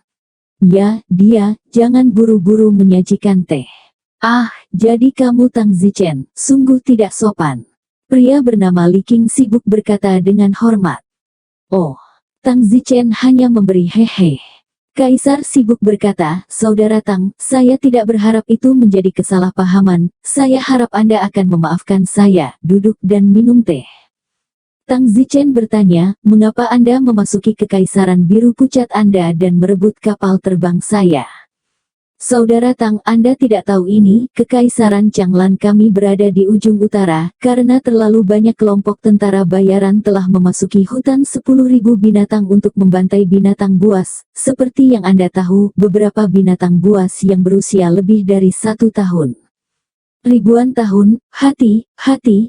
Ya, dia, jangan buru-buru menyajikan teh. Ah, jadi kamu Tang Zichen, sungguh tidak sopan. Pria bernama Li Qing sibuk berkata dengan hormat. Oh, Tang Zichen hanya memberi hehe. Kaisar sibuk berkata, Saudara Tang, saya tidak berharap itu menjadi kesalahpahaman, saya harap Anda akan memaafkan saya, duduk dan minum teh. Tang Zichen bertanya, mengapa Anda memasuki kekaisaran biru pucat Anda dan merebut kapal terbang saya? Saudara Tang, Anda tidak tahu ini, kekaisaran Changlan kami berada di ujung utara, karena terlalu banyak kelompok tentara bayaran telah memasuki hutan 10.000 binatang untuk membantai binatang buas. Seperti yang Anda tahu, beberapa binatang buas yang berusia lebih dari 1 tahun. Ribuan tahun, hati,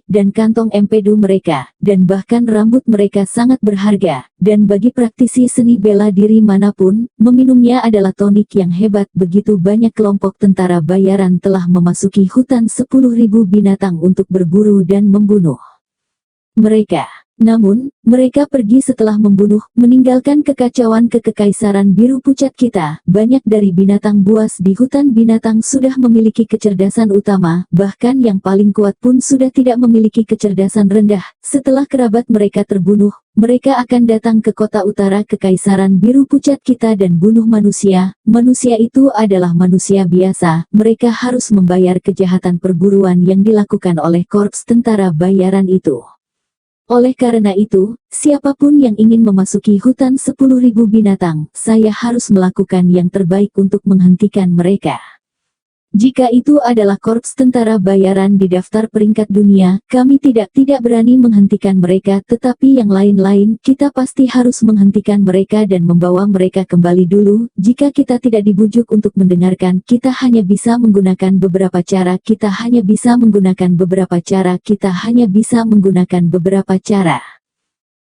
dan kantong empedu mereka, dan bahkan rambut mereka sangat berharga, dan bagi praktisi seni bela diri manapun, meminumnya adalah tonik yang hebat. Begitu banyak kelompok tentara bayaran telah memasuki hutan 10.000 binatang untuk berburu dan membunuh mereka. Namun, mereka pergi setelah membunuh, meninggalkan kekacauan ke kekaisaran biru pucat kita. Banyak dari binatang buas di hutan binatang sudah memiliki kecerdasan utama, bahkan yang paling kuat pun sudah tidak memiliki kecerdasan rendah. Setelah kerabat mereka terbunuh, mereka akan datang ke kota utara kekaisaran biru pucat kita dan bunuh manusia. Manusia itu adalah manusia biasa, mereka harus membayar kejahatan perburuan yang dilakukan oleh korps tentara bayaran itu. Oleh karena itu, siapapun yang ingin memasuki hutan 10.000 binatang, saya harus melakukan yang terbaik untuk menghentikan mereka. Jika itu adalah korps tentara bayaran di daftar peringkat dunia, kami tidak berani menghentikan mereka, tetapi yang lain-lain, kita pasti harus menghentikan mereka dan membawa mereka kembali dulu. Jika kita tidak dibujuk untuk mendengarkan, kita hanya bisa menggunakan beberapa cara,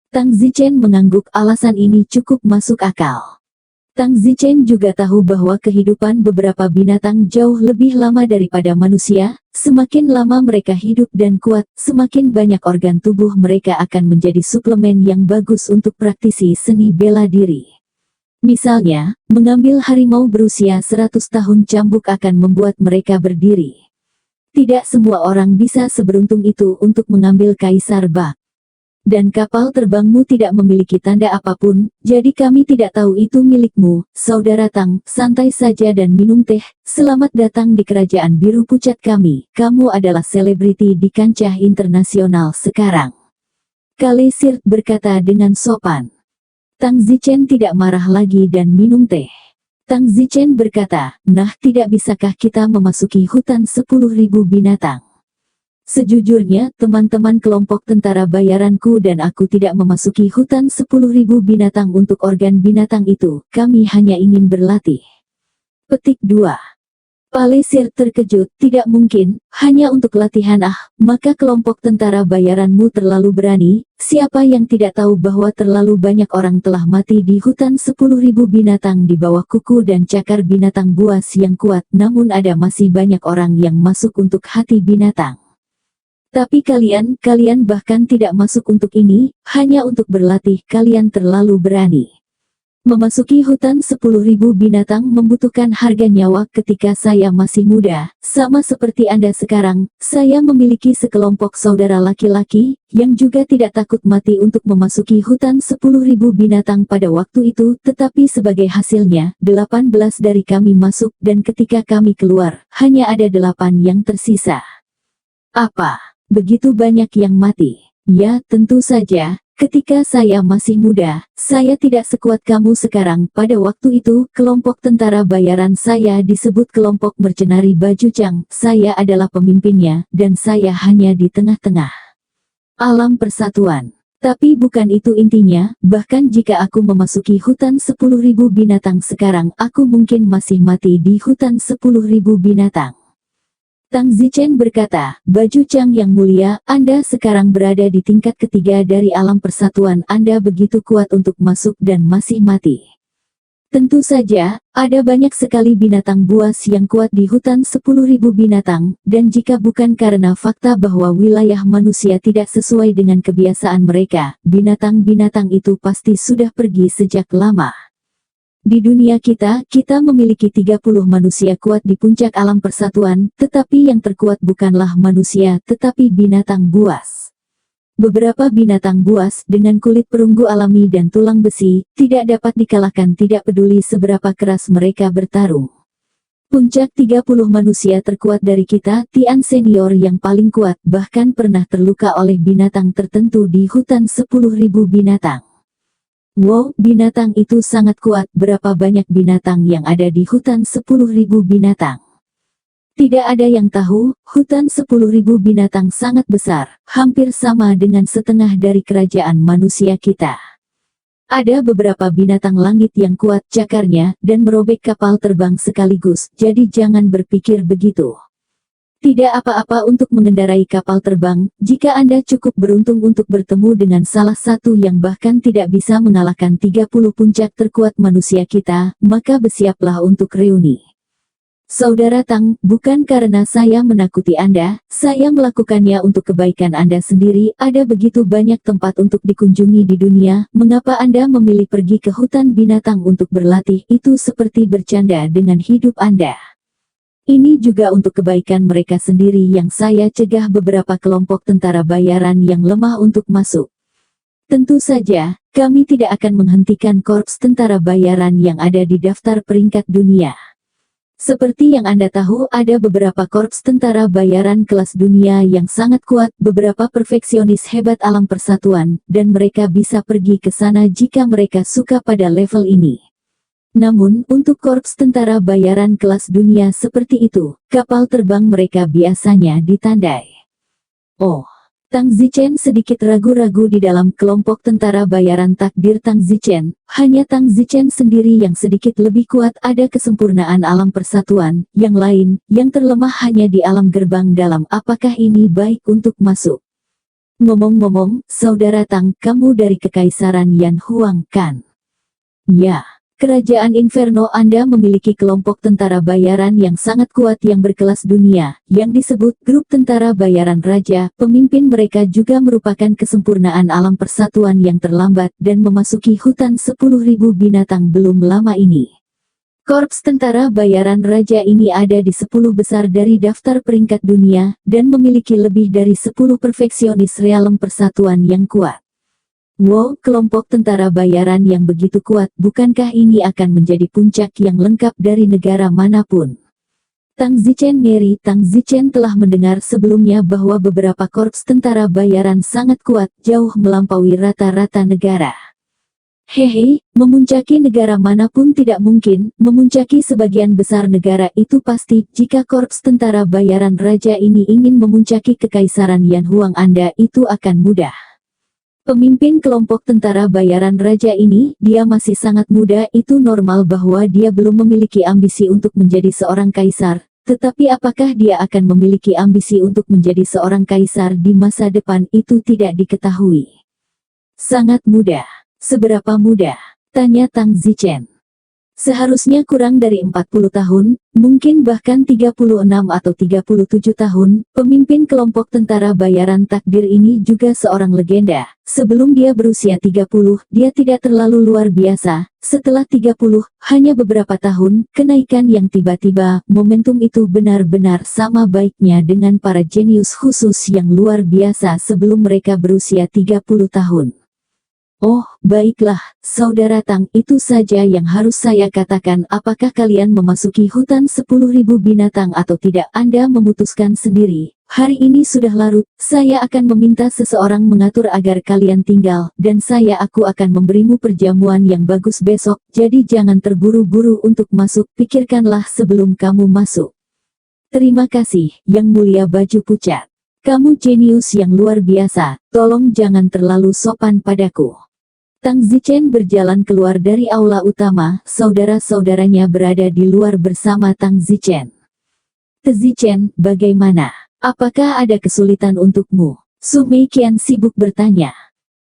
Tang Zichen mengangguk, alasan ini cukup masuk akal. Tang Zichen juga tahu bahwa kehidupan beberapa binatang jauh lebih lama daripada manusia. Semakin lama mereka hidup dan kuat, semakin banyak organ tubuh mereka akan menjadi suplemen yang bagus untuk praktisi seni bela diri. Misalnya, mengambil harimau berusia 100 tahun cambuk akan membuat mereka berdiri. Tidak semua orang bisa seberuntung itu untuk mengambil kaisar bak. Dan kapal terbangmu tidak memiliki tanda apapun, jadi kami tidak tahu itu milikmu. Saudara Tang, santai saja dan minum teh. Selamat datang di kerajaan biru pucat kami. Kamu adalah selebriti di kancah internasional sekarang. Kale Sir berkata dengan sopan. Tang Zichen tidak marah lagi dan minum teh. Tang Zichen berkata, nah, tidak bisakah kita memasuki hutan 10.000 binatang? Sejujurnya, teman-teman kelompok tentara bayaranku dan aku tidak memasuki hutan 10.000 binatang untuk organ binatang itu, kami hanya ingin berlatih. Petik 2. Palesir terkejut, tidak mungkin, hanya untuk latihan maka kelompok tentara bayaranmu terlalu berani. Siapa yang tidak tahu bahwa terlalu banyak orang telah mati di hutan 10.000 binatang di bawah kuku dan cakar binatang buas yang kuat, namun ada masih banyak orang yang masuk untuk hati binatang. Tapi kalian bahkan tidak masuk untuk ini, hanya untuk berlatih. Kalian terlalu berani. Memasuki hutan 10.000 binatang membutuhkan harga nyawa. Ketika saya masih muda, sama seperti Anda sekarang, saya memiliki sekelompok saudara laki-laki, yang juga tidak takut mati untuk memasuki hutan 10.000 binatang pada waktu itu. Tetapi sebagai hasilnya, 18 dari kami masuk, dan ketika kami keluar, hanya ada 8 yang tersisa. Apa? Begitu banyak yang mati? Ya, tentu saja. Ketika saya masih muda, saya tidak sekuat kamu sekarang. Pada waktu itu, kelompok tentara bayaran saya disebut kelompok mercenari baju cang. Saya adalah pemimpinnya, dan saya hanya di tengah-tengah alam persatuan. Tapi bukan itu intinya, bahkan jika aku memasuki hutan 10.000 binatang sekarang, aku mungkin masih mati di hutan 10.000 binatang. Tang Zichen berkata, Baju Chang yang mulia, Anda sekarang berada di tingkat ketiga dari alam persatuan. Anda begitu kuat untuk masuk dan masih mati. Tentu saja, ada banyak sekali binatang buas yang kuat di hutan 10.000 binatang, dan jika bukan karena fakta bahwa wilayah manusia tidak sesuai dengan kebiasaan mereka, binatang-binatang itu pasti sudah pergi sejak lama. Di dunia kita memiliki 30 manusia kuat di puncak alam persatuan, tetapi yang terkuat bukanlah manusia, tetapi binatang buas. Beberapa binatang buas dengan kulit perunggu alami dan tulang besi, tidak dapat dikalahkan tidak peduli seberapa keras mereka bertarung. Puncak 30 manusia terkuat dari kita, Tian senior yang paling kuat, bahkan pernah terluka oleh binatang tertentu di hutan 10.000 binatang. Wow, binatang itu sangat kuat. Berapa banyak binatang yang ada di hutan 10.000 binatang? Tidak ada yang tahu, hutan 10.000 binatang sangat besar, hampir sama dengan setengah dari kerajaan manusia kita. Ada beberapa binatang langit yang kuat cakarnya, dan merobek kapal terbang sekaligus, jadi jangan berpikir begitu. Tidak apa-apa untuk mengendarai kapal terbang, jika Anda cukup beruntung untuk bertemu dengan salah satu yang bahkan tidak bisa mengalahkan 30 puncak terkuat manusia kita, maka bersiaplah untuk reuni. Saudara Tang, bukan karena saya menakuti Anda, saya melakukannya untuk kebaikan Anda sendiri. Ada begitu banyak tempat untuk dikunjungi di dunia, mengapa Anda memilih pergi ke hutan binatang untuk berlatih? Itu seperti bercanda dengan hidup Anda. Ini juga untuk kebaikan mereka sendiri yang saya cegah beberapa kelompok tentara bayaran yang lemah untuk masuk. Tentu saja, kami tidak akan menghentikan korps tentara bayaran yang ada di daftar peringkat dunia. Seperti yang Anda tahu, ada beberapa korps tentara bayaran kelas dunia yang sangat kuat, beberapa perfeksionis hebat alam persatuan, dan mereka bisa pergi ke sana jika mereka suka pada level ini. Namun, untuk korps tentara bayaran kelas dunia seperti itu, kapal terbang mereka biasanya ditandai. Oh, Tang Zichen sedikit ragu-ragu di dalam kelompok tentara bayaran takdir Tang Zichen. Hanya Tang Zichen sendiri yang sedikit lebih kuat. Ada kesempurnaan alam persatuan, yang lain, yang terlemah hanya di alam gerbang dalam. Apakah ini baik untuk masuk? Ngomong-ngomong, Saudara Tang, kamu dari Kekaisaran Yan Huang, kan? Ya. Kerajaan Inferno Anda memiliki kelompok tentara bayaran yang sangat kuat yang berkelas dunia, yang disebut Grup Tentara Bayaran Raja. Pemimpin mereka juga merupakan kesempurnaan alam persatuan yang terlambat dan memasuki hutan 10.000 binatang belum lama ini. Korps Tentara Bayaran Raja ini ada di 10 besar dari daftar peringkat dunia, dan memiliki lebih dari 10 perfeksionis realem persatuan yang kuat. Wow, kelompok tentara bayaran yang begitu kuat, bukankah ini akan menjadi puncak yang lengkap dari negara manapun? Tang Zichen ngeri. Tang Zichen telah mendengar sebelumnya bahwa beberapa korps tentara bayaran sangat kuat, jauh melampaui rata-rata negara. Hehe, memuncaki negara manapun tidak mungkin, memuncaki sebagian besar negara itu pasti. Jika korps tentara bayaran raja ini ingin memuncaki kekaisaran Yan Huang Anda, itu akan mudah. Pemimpin kelompok tentara bayaran raja ini, dia masih sangat muda. Itu normal bahwa dia belum memiliki ambisi untuk menjadi seorang kaisar, tetapi apakah dia akan memiliki ambisi untuk menjadi seorang kaisar di masa depan itu tidak diketahui. Sangat muda. Seberapa muda? Tanya Tang Zichen. Seharusnya kurang dari 40 tahun, mungkin bahkan 36 atau 37 tahun. Pemimpin kelompok tentara bayaran takdir ini juga seorang legenda. Sebelum dia berusia 30, dia tidak terlalu luar biasa. Setelah 30, hanya beberapa tahun, kenaikan yang tiba-tiba. Momentum itu benar-benar sama baiknya dengan para jenius khusus yang luar biasa sebelum mereka berusia 30 tahun. Oh, baiklah, Saudara Tang, itu saja yang harus saya katakan. Apakah kalian memasuki hutan 10.000 binatang atau tidak? Anda memutuskan sendiri. Hari ini sudah larut, saya akan meminta seseorang mengatur agar kalian tinggal, dan aku akan memberimu perjamuan yang bagus besok, jadi jangan terburu-buru untuk masuk, pikirkanlah sebelum kamu masuk. Terima kasih, Yang Mulia Baju Pucat. Kamu jenius yang luar biasa, tolong jangan terlalu sopan padaku. Tang Zichen berjalan keluar dari aula utama, saudara-saudaranya berada di luar bersama Tang Zichen. Zichen, bagaimana? Apakah ada kesulitan untukmu? Su Meiqian sibuk bertanya.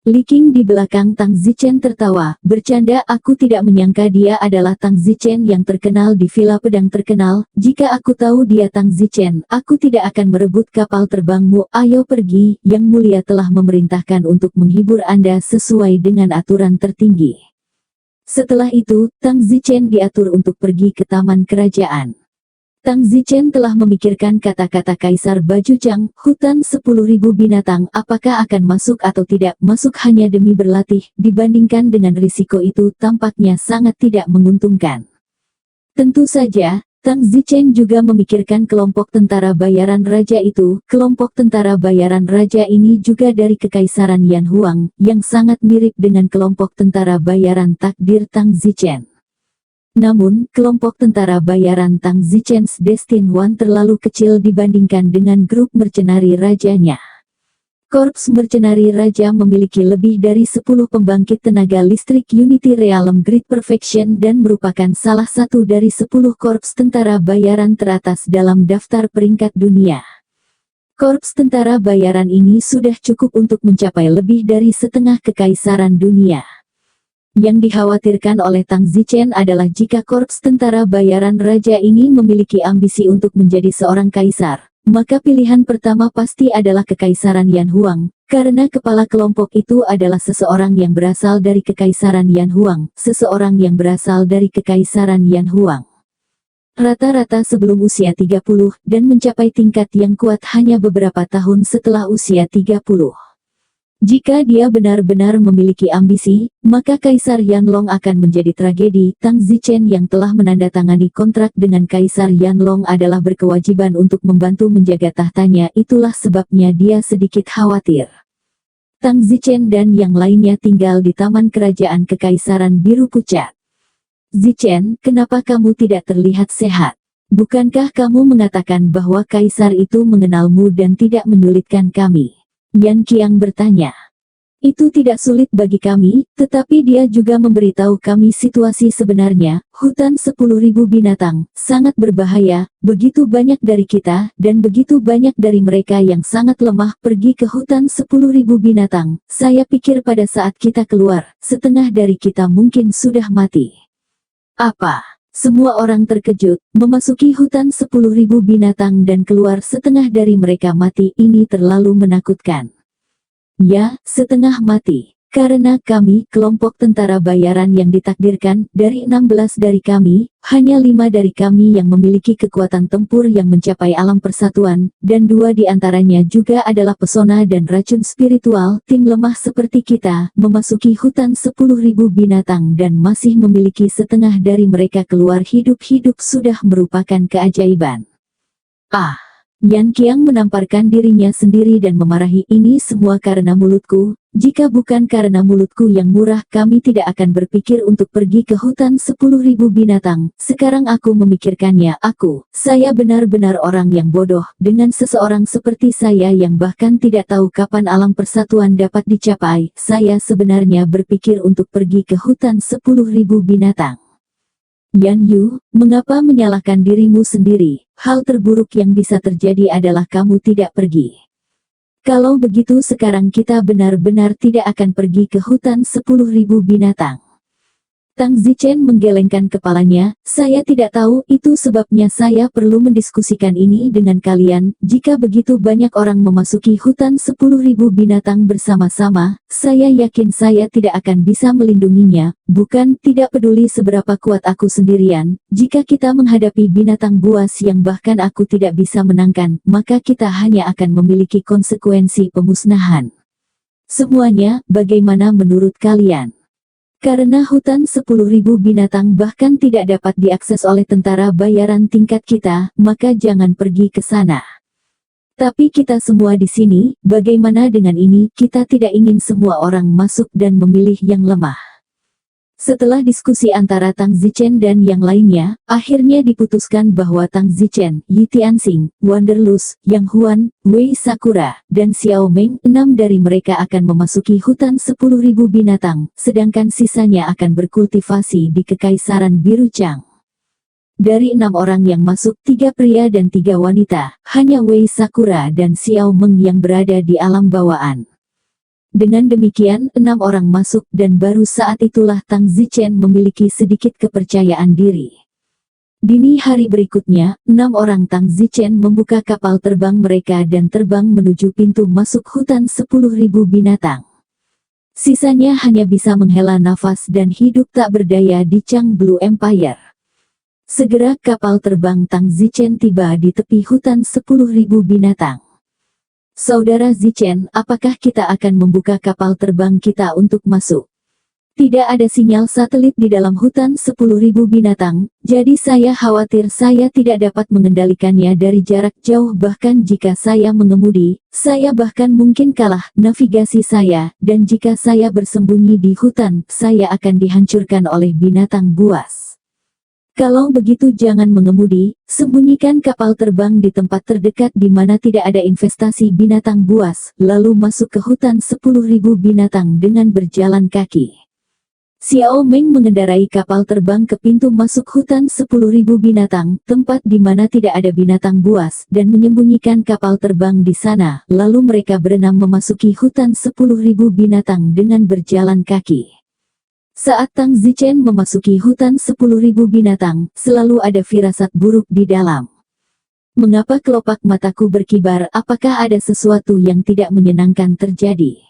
Li Qing di belakang Tang Zichen tertawa, bercanda. Aku tidak menyangka dia adalah Tang Zichen yang terkenal di Villa Pedang terkenal. Jika aku tahu dia Tang Zichen, aku tidak akan merebut kapal terbangmu. Ayo pergi, Yang Mulia telah memerintahkan untuk menghibur Anda sesuai dengan aturan tertinggi. Setelah itu, Tang Zichen diatur untuk pergi ke taman kerajaan. Tang Zichen telah memikirkan kata-kata Kaisar Baju Cang, hutan 10.000 binatang, apakah akan masuk atau tidak masuk hanya demi berlatih, dibandingkan dengan risiko itu tampaknya sangat tidak menguntungkan. Tentu saja, Tang Zichen juga memikirkan kelompok tentara bayaran raja itu. Kelompok tentara bayaran raja ini juga dari Kekaisaran Yan Huang, yang sangat mirip dengan kelompok tentara bayaran takdir Tang Zichen. Namun, kelompok tentara bayaran Tang Zichen's Destin One terlalu kecil dibandingkan dengan grup mercenari rajanya. Korps mercenari raja memiliki lebih dari 10 pembangkit tenaga listrik Unity Realm Grid Perfection dan merupakan salah satu dari 10 korps tentara bayaran teratas dalam daftar peringkat dunia. Korps tentara bayaran ini sudah cukup untuk mencapai lebih dari setengah kekaisaran dunia. Yang dikhawatirkan oleh Tang Zichen adalah jika korps tentara bayaran raja ini memiliki ambisi untuk menjadi seorang kaisar, maka pilihan pertama pasti adalah Kekaisaran Yan Huang, karena kepala kelompok itu adalah seseorang yang berasal dari Kekaisaran Yan Huang, seseorang yang berasal dari Kekaisaran Yan Huang. Rata-rata sebelum usia 30 dan mencapai tingkat yang kuat hanya beberapa tahun setelah usia 30. Jika dia benar-benar memiliki ambisi, maka Kaisar Yanlong akan menjadi tragedi. Tang Zichen yang telah menandatangani kontrak dengan Kaisar Yanlong adalah berkewajiban untuk membantu menjaga tahtanya. Itulah sebabnya dia sedikit khawatir. Tang Zichen dan yang lainnya tinggal di taman kerajaan Kekaisaran Biru Pucat. Zichen, kenapa kamu tidak terlihat sehat? Bukankah kamu mengatakan bahwa Kaisar itu mengenalmu dan tidak menyulitkan kami? Yan Qiang bertanya. Itu tidak sulit bagi kami, tetapi dia juga memberitahu kami situasi sebenarnya. Hutan 10.000 binatang, sangat berbahaya, begitu banyak dari kita, dan begitu banyak dari mereka yang sangat lemah pergi ke hutan 10.000 binatang. Saya pikir pada saat kita keluar, setengah dari kita mungkin sudah mati. Apa? Semua orang terkejut, memasuki hutan 10.000 binatang dan keluar setengah dari mereka mati. Ini terlalu menakutkan. Ya, setengah mati. Karena kami, kelompok tentara bayaran yang ditakdirkan, dari 16 dari kami, hanya 5 dari kami yang memiliki kekuatan tempur yang mencapai alam persatuan, dan 2 di antaranya juga adalah pesona dan racun spiritual. Tim lemah seperti kita, memasuki hutan 10.000 binatang dan masih memiliki setengah dari mereka keluar hidup-hidup sudah merupakan keajaiban. Yan Qiang menamparkan dirinya sendiri dan memarahi, ini semua karena mulutku. Jika bukan karena mulutku yang murah, kami tidak akan berpikir untuk pergi ke hutan 10.000 binatang. Sekarang aku memikirkannya. Saya benar-benar orang yang bodoh, dengan seseorang seperti saya yang bahkan tidak tahu kapan alam persatuan dapat dicapai. Saya sebenarnya berpikir untuk pergi ke hutan 10.000 binatang. Yan Yu, mengapa menyalahkan dirimu sendiri? Hal terburuk yang bisa terjadi adalah kamu tidak pergi. Kalau begitu sekarang kita benar-benar tidak akan pergi ke hutan 10.000 binatang. Tang Zichen menggelengkan kepalanya, saya tidak tahu, itu sebabnya saya perlu mendiskusikan ini dengan kalian. Jika begitu banyak orang memasuki hutan 10.000 binatang bersama-sama, saya yakin saya tidak akan bisa melindunginya. Bukan, tidak peduli seberapa kuat aku sendirian, jika kita menghadapi binatang buas yang bahkan aku tidak bisa menangkan, maka kita hanya akan memiliki konsekuensi pemusnahan. Semuanya, bagaimana menurut kalian? Karena hutan 10.000 binatang bahkan tidak dapat diakses oleh tentara bayaran tingkat kita, maka jangan pergi ke sana. Tapi kita semua di sini, bagaimana dengan ini? Kita tidak ingin semua orang masuk dan memilih yang lemah. Setelah diskusi antara Tang Zichen dan yang lainnya, akhirnya diputuskan bahwa Tang Zichen, Yi Tianxing, Wanderlust, Yang Huan, Wei Sakura, dan Xiao Meng, 6 dari mereka akan memasuki hutan 10.000 binatang, sedangkan sisanya akan berkultivasi di Kekaisaran Biru Cang. Dari 6 orang yang masuk, 3 pria dan 3 wanita, hanya Wei Sakura dan Xiao Meng yang berada di alam bawaan. Dengan demikian, 6 orang masuk dan baru saat itulah Tang Zichen memiliki sedikit kepercayaan diri. Dini hari berikutnya, 6 orang Tang Zichen membuka kapal terbang mereka dan terbang menuju pintu masuk hutan 10.000 binatang. Sisanya hanya bisa menghela nafas dan hidup tak berdaya di Chang Blue Empire. Segera kapal terbang Tang Zichen tiba di tepi hutan 10.000 binatang. Saudara Zichen, apakah kita akan membuka kapal terbang kita untuk masuk? Tidak ada sinyal satelit di dalam hutan 10.000 binatang, jadi saya khawatir saya tidak dapat mengendalikannya dari jarak jauh, bahkan jika saya mengemudi, saya bahkan mungkin kalah navigasi saya, dan jika saya bersembunyi di hutan, saya akan dihancurkan oleh binatang buas. Kalau begitu jangan mengemudi, sembunyikan kapal terbang di tempat terdekat di mana tidak ada investasi binatang buas, lalu masuk ke hutan 10.000 binatang dengan berjalan kaki. Xiao Meng mengendarai kapal terbang ke pintu masuk hutan 10.000 binatang, tempat di mana tidak ada binatang buas, dan menyembunyikan kapal terbang di sana, lalu mereka berenam memasuki hutan 10.000 binatang dengan berjalan kaki. Saat Tang Zichen memasuki hutan 10.000 binatang, selalu ada firasat buruk di dalam. Mengapa kelopak mataku berkibar? Apakah ada sesuatu yang tidak menyenangkan terjadi?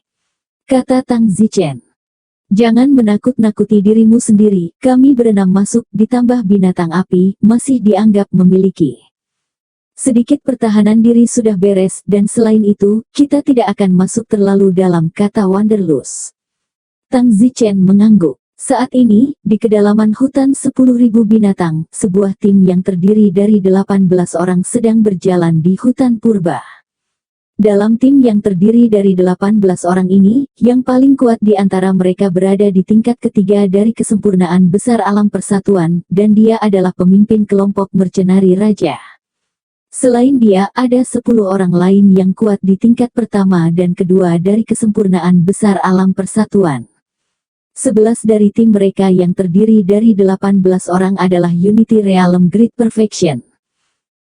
Kata Tang Zichen. Jangan menakut-nakuti dirimu sendiri, kami berenam masuk, ditambah binatang api, masih dianggap memiliki sedikit pertahanan diri sudah beres, dan selain itu, kita tidak akan masuk terlalu dalam, kata Wanderlust. Tang Zichen mengangguk. Saat ini, di kedalaman hutan 10.000 binatang, sebuah tim yang terdiri dari 18 orang sedang berjalan di hutan purba. Dalam tim yang terdiri dari 18 orang ini, yang paling kuat di antara mereka berada di tingkat ketiga dari kesempurnaan besar alam persatuan, dan dia adalah pemimpin kelompok mercenari raja. Selain dia, ada 10 orang lain yang kuat di tingkat pertama dan kedua dari kesempurnaan besar alam persatuan. 11 dari tim mereka yang terdiri dari 18 orang adalah Unity Realm Great Perfection.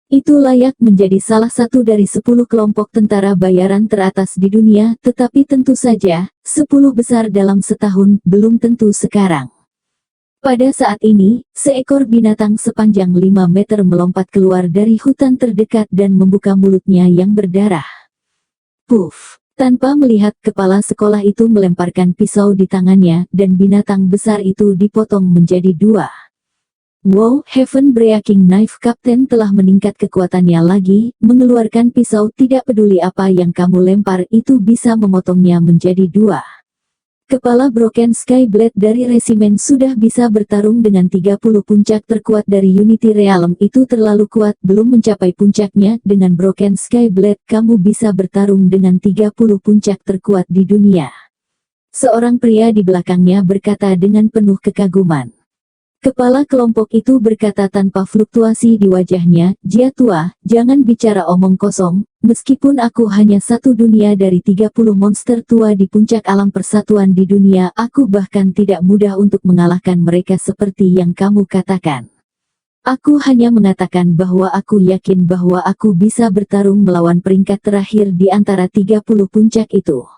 Itu layak menjadi salah satu dari 10 kelompok tentara bayaran teratas di dunia, tetapi tentu saja, 10 besar dalam setahun, belum tentu sekarang. Pada saat ini, seekor binatang sepanjang 5 meter melompat keluar dari hutan terdekat dan membuka mulutnya yang berdarah. Puff! Tanpa melihat, kepala sekolah itu melemparkan pisau di tangannya, dan binatang besar itu dipotong menjadi 2. Wow, Heaven Breaking Knife, Kapten telah meningkat kekuatannya lagi, mengeluarkan pisau, tidak peduli apa yang kamu lempar, itu bisa memotongnya menjadi 2. Kepala Broken Sky Blade dari resimen sudah bisa bertarung dengan 30 puncak terkuat dari Unity Realm, itu terlalu kuat, belum mencapai puncaknya. Dengan Broken Sky Blade kamu bisa bertarung dengan 30 puncak terkuat di dunia. Seorang pria di belakangnya berkata dengan penuh kekaguman. Kepala kelompok itu berkata tanpa fluktuasi di wajahnya, "Jia tua, jangan bicara omong kosong, meskipun aku hanya satu dunia dari 30 monster tua di puncak alam persatuan di dunia, aku bahkan tidak mudah untuk mengalahkan mereka seperti yang kamu katakan. Aku hanya mengatakan bahwa aku yakin bahwa aku bisa bertarung melawan peringkat terakhir di antara 30 puncak itu.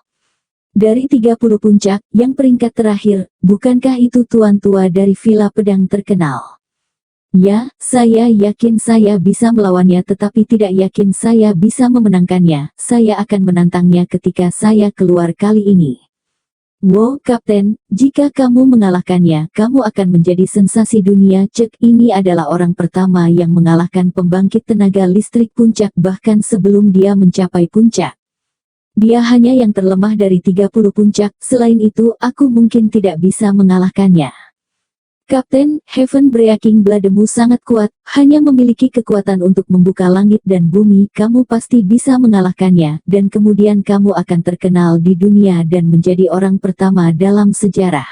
Dari 30 puncak, yang peringkat terakhir, bukankah itu tuan tua dari villa pedang terkenal? Ya, saya yakin saya bisa melawannya, tetapi tidak yakin saya bisa memenangkannya. Saya akan menantangnya ketika saya keluar kali ini." "Wow, Kapten, jika kamu mengalahkannya, kamu akan menjadi sensasi dunia. Cek, ini adalah orang pertama yang mengalahkan pembangkit tenaga listrik puncak bahkan sebelum dia mencapai puncak. Dia hanya yang terlemah dari 30 puncak, selain itu, aku mungkin tidak bisa mengalahkannya." "Kapten, Heaven Breaking Blademu sangat kuat, hanya memiliki kekuatan untuk membuka langit dan bumi, kamu pasti bisa mengalahkannya, dan kemudian kamu akan terkenal di dunia dan menjadi orang pertama dalam sejarah."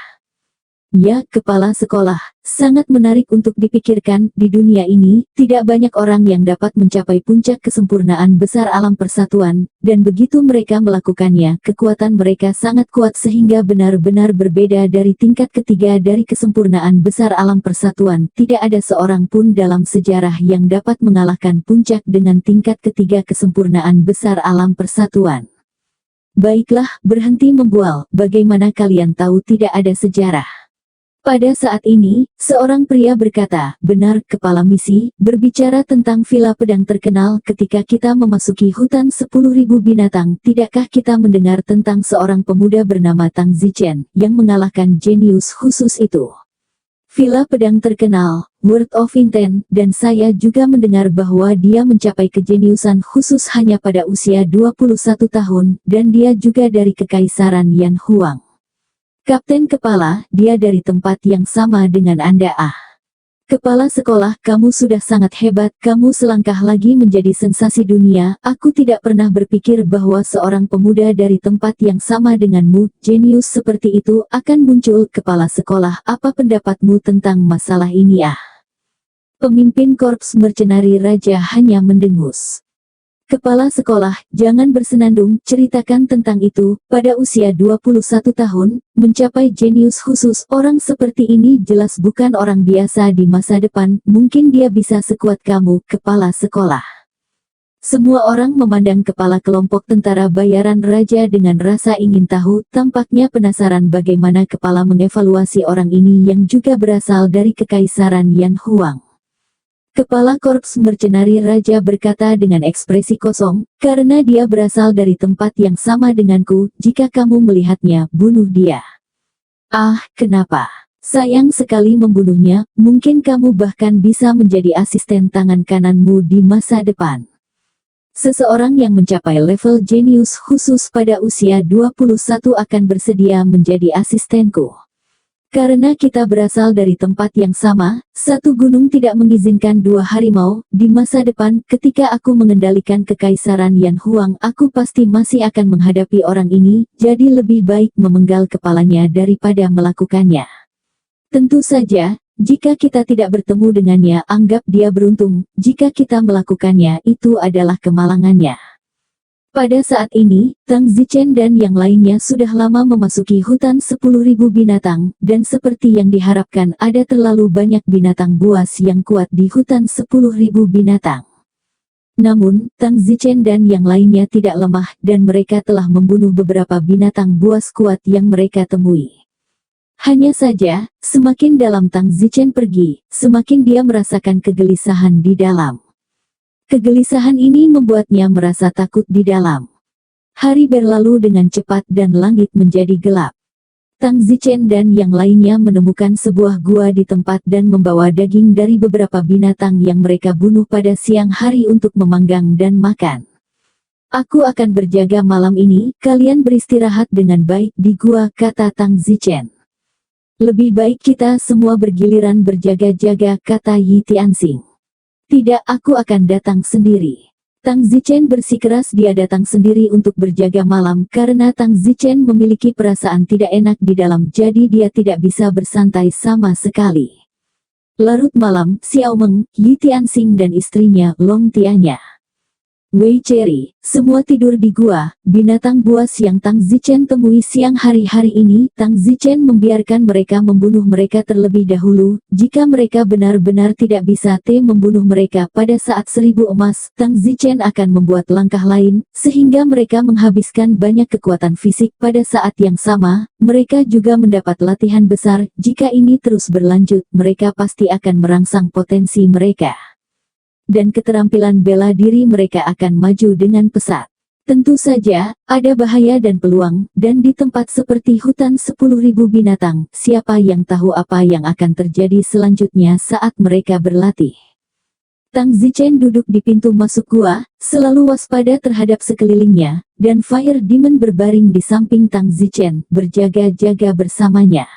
Ya, kepala sekolah, sangat menarik untuk dipikirkan. Di dunia ini, tidak banyak orang yang dapat mencapai puncak kesempurnaan besar alam persatuan, dan begitu mereka melakukannya, kekuatan mereka sangat kuat sehingga benar-benar berbeda dari tingkat ketiga dari kesempurnaan besar alam persatuan. Tidak ada seorang pun dalam sejarah yang dapat mengalahkan puncak dengan tingkat ketiga kesempurnaan besar alam persatuan. Baiklah, berhenti membual. Bagaimana kalian tahu tidak ada sejarah? Pada saat ini, seorang pria berkata, benar, kepala misi, berbicara tentang villa pedang terkenal ketika kita memasuki hutan 10.000 binatang, tidakkah kita mendengar tentang seorang pemuda bernama Tang Zichen, yang mengalahkan jenius khusus itu? Villa pedang terkenal, Word of Intent, dan saya juga mendengar bahwa dia mencapai kejeniusan khusus hanya pada usia 21 tahun, dan dia juga dari Kekaisaran Yan Huang. Kapten Kepala, dia dari tempat yang sama dengan Anda. Kepala sekolah, kamu sudah sangat hebat, kamu selangkah lagi menjadi sensasi dunia. Aku tidak pernah berpikir bahwa seorang pemuda dari tempat yang sama denganmu, jenius seperti itu, akan muncul. Kepala sekolah, apa pendapatmu tentang masalah ini? Pemimpin Korps Mercenari Raja hanya mendengus. Kepala sekolah, jangan bersenandung, ceritakan tentang itu. Pada usia 21 tahun, mencapai jenius khusus, orang seperti ini jelas bukan orang biasa di masa depan, mungkin dia bisa sekuat kamu, kepala sekolah. Semua orang memandang kepala kelompok tentara bayaran raja dengan rasa ingin tahu, tampaknya penasaran bagaimana kepala mengevaluasi orang ini yang juga berasal dari Kekaisaran Yan Huang. Kepala Korps Mercenari Raja berkata dengan ekspresi kosong, karena dia berasal dari tempat yang sama denganku, jika kamu melihatnya, bunuh dia. Kenapa? Sayang sekali membunuhnya, mungkin kamu bahkan bisa menjadi asisten tangan kananmu di masa depan. Seseorang yang mencapai level jenius khusus pada usia 21 akan bersedia menjadi asistenku. Karena kita berasal dari tempat yang sama, satu gunung tidak mengizinkan dua harimau. Di masa depan, ketika aku mengendalikan Kekaisaran Yan Huang, aku pasti masih akan menghadapi orang ini, jadi lebih baik memenggal kepalanya daripada melakukannya. Tentu saja, jika kita tidak bertemu dengannya, anggap dia beruntung. Jika kita melakukannya, itu adalah kemalangannya. Pada saat ini, Tang Zichen dan yang lainnya sudah lama memasuki hutan 10.000 binatang, dan seperti yang diharapkan ada terlalu banyak binatang buas yang kuat di hutan 10.000 binatang. Namun, Tang Zichen dan yang lainnya tidak lemah, dan mereka telah membunuh beberapa binatang buas kuat yang mereka temui. Hanya saja, semakin dalam Tang Zichen pergi, semakin dia merasakan kegelisahan di dalam. Kegelisahan ini membuatnya merasa takut di dalam. Hari berlalu dengan cepat dan langit menjadi gelap. Tang Zichen dan yang lainnya menemukan sebuah gua di tempat dan membawa daging dari beberapa binatang yang mereka bunuh pada siang hari untuk memanggang dan makan. Aku akan berjaga malam ini, kalian beristirahat dengan baik di gua, kata Tang Zichen. Lebih baik kita semua bergiliran berjaga-jaga, kata Yi Tianxing. Tidak, aku akan datang sendiri. Tang Zichen bersikeras dia datang sendiri untuk berjaga malam karena Tang Zichen memiliki perasaan tidak enak di dalam, jadi dia tidak bisa bersantai sama sekali. Larut malam, Xiao Meng, Yi Tianxing dan istrinya, Long Tianya, Wei Cherry, semua tidur di gua. Binatang buas yang Tang Zichen temui siang hari ini, Tang Zichen membiarkan mereka membunuh mereka terlebih dahulu. Jika mereka benar-benar tidak bisa membunuh mereka pada saat 1000 emas, Tang Zichen akan membuat langkah lain, sehingga mereka menghabiskan banyak kekuatan fisik. Pada saat yang sama, mereka juga mendapat latihan besar. Jika ini terus berlanjut, mereka pasti akan merangsang potensi mereka. Dan keterampilan bela diri mereka akan maju dengan pesat. Tentu saja, ada bahaya dan peluang, dan di tempat seperti hutan 10.000 binatang, siapa yang tahu apa yang akan terjadi selanjutnya saat mereka berlatih. Tang Zichen duduk di pintu masuk gua, selalu waspada terhadap sekelilingnya, dan Fire Demon berbaring di samping Tang Zichen, berjaga-jaga bersamanya.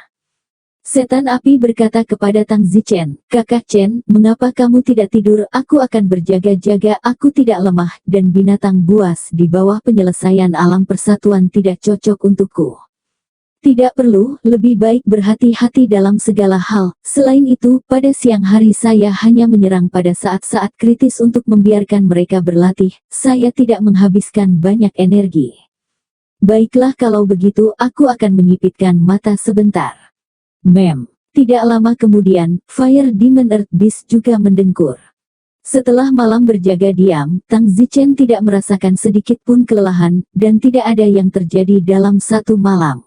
Setan api berkata kepada Tang Zichen, Kakak Chen, mengapa kamu tidak tidur? Aku akan berjaga-jaga, aku tidak lemah, dan binatang buas di bawah penyelesaian alam persatuan tidak cocok untukku. Tidak perlu, lebih baik berhati-hati dalam segala hal. Selain itu, pada siang hari saya hanya menyerang pada saat-saat kritis untuk membiarkan mereka berlatih. Saya tidak menghabiskan banyak energi. Baiklah kalau begitu aku akan menyipitkan mata sebentar. Mem. Tidak lama kemudian, Fire Demon Earth Beast juga mendengkur. Setelah malam berjaga diam, Tang Zichen tidak merasakan sedikit pun kelelahan, dan tidak ada yang terjadi dalam satu malam.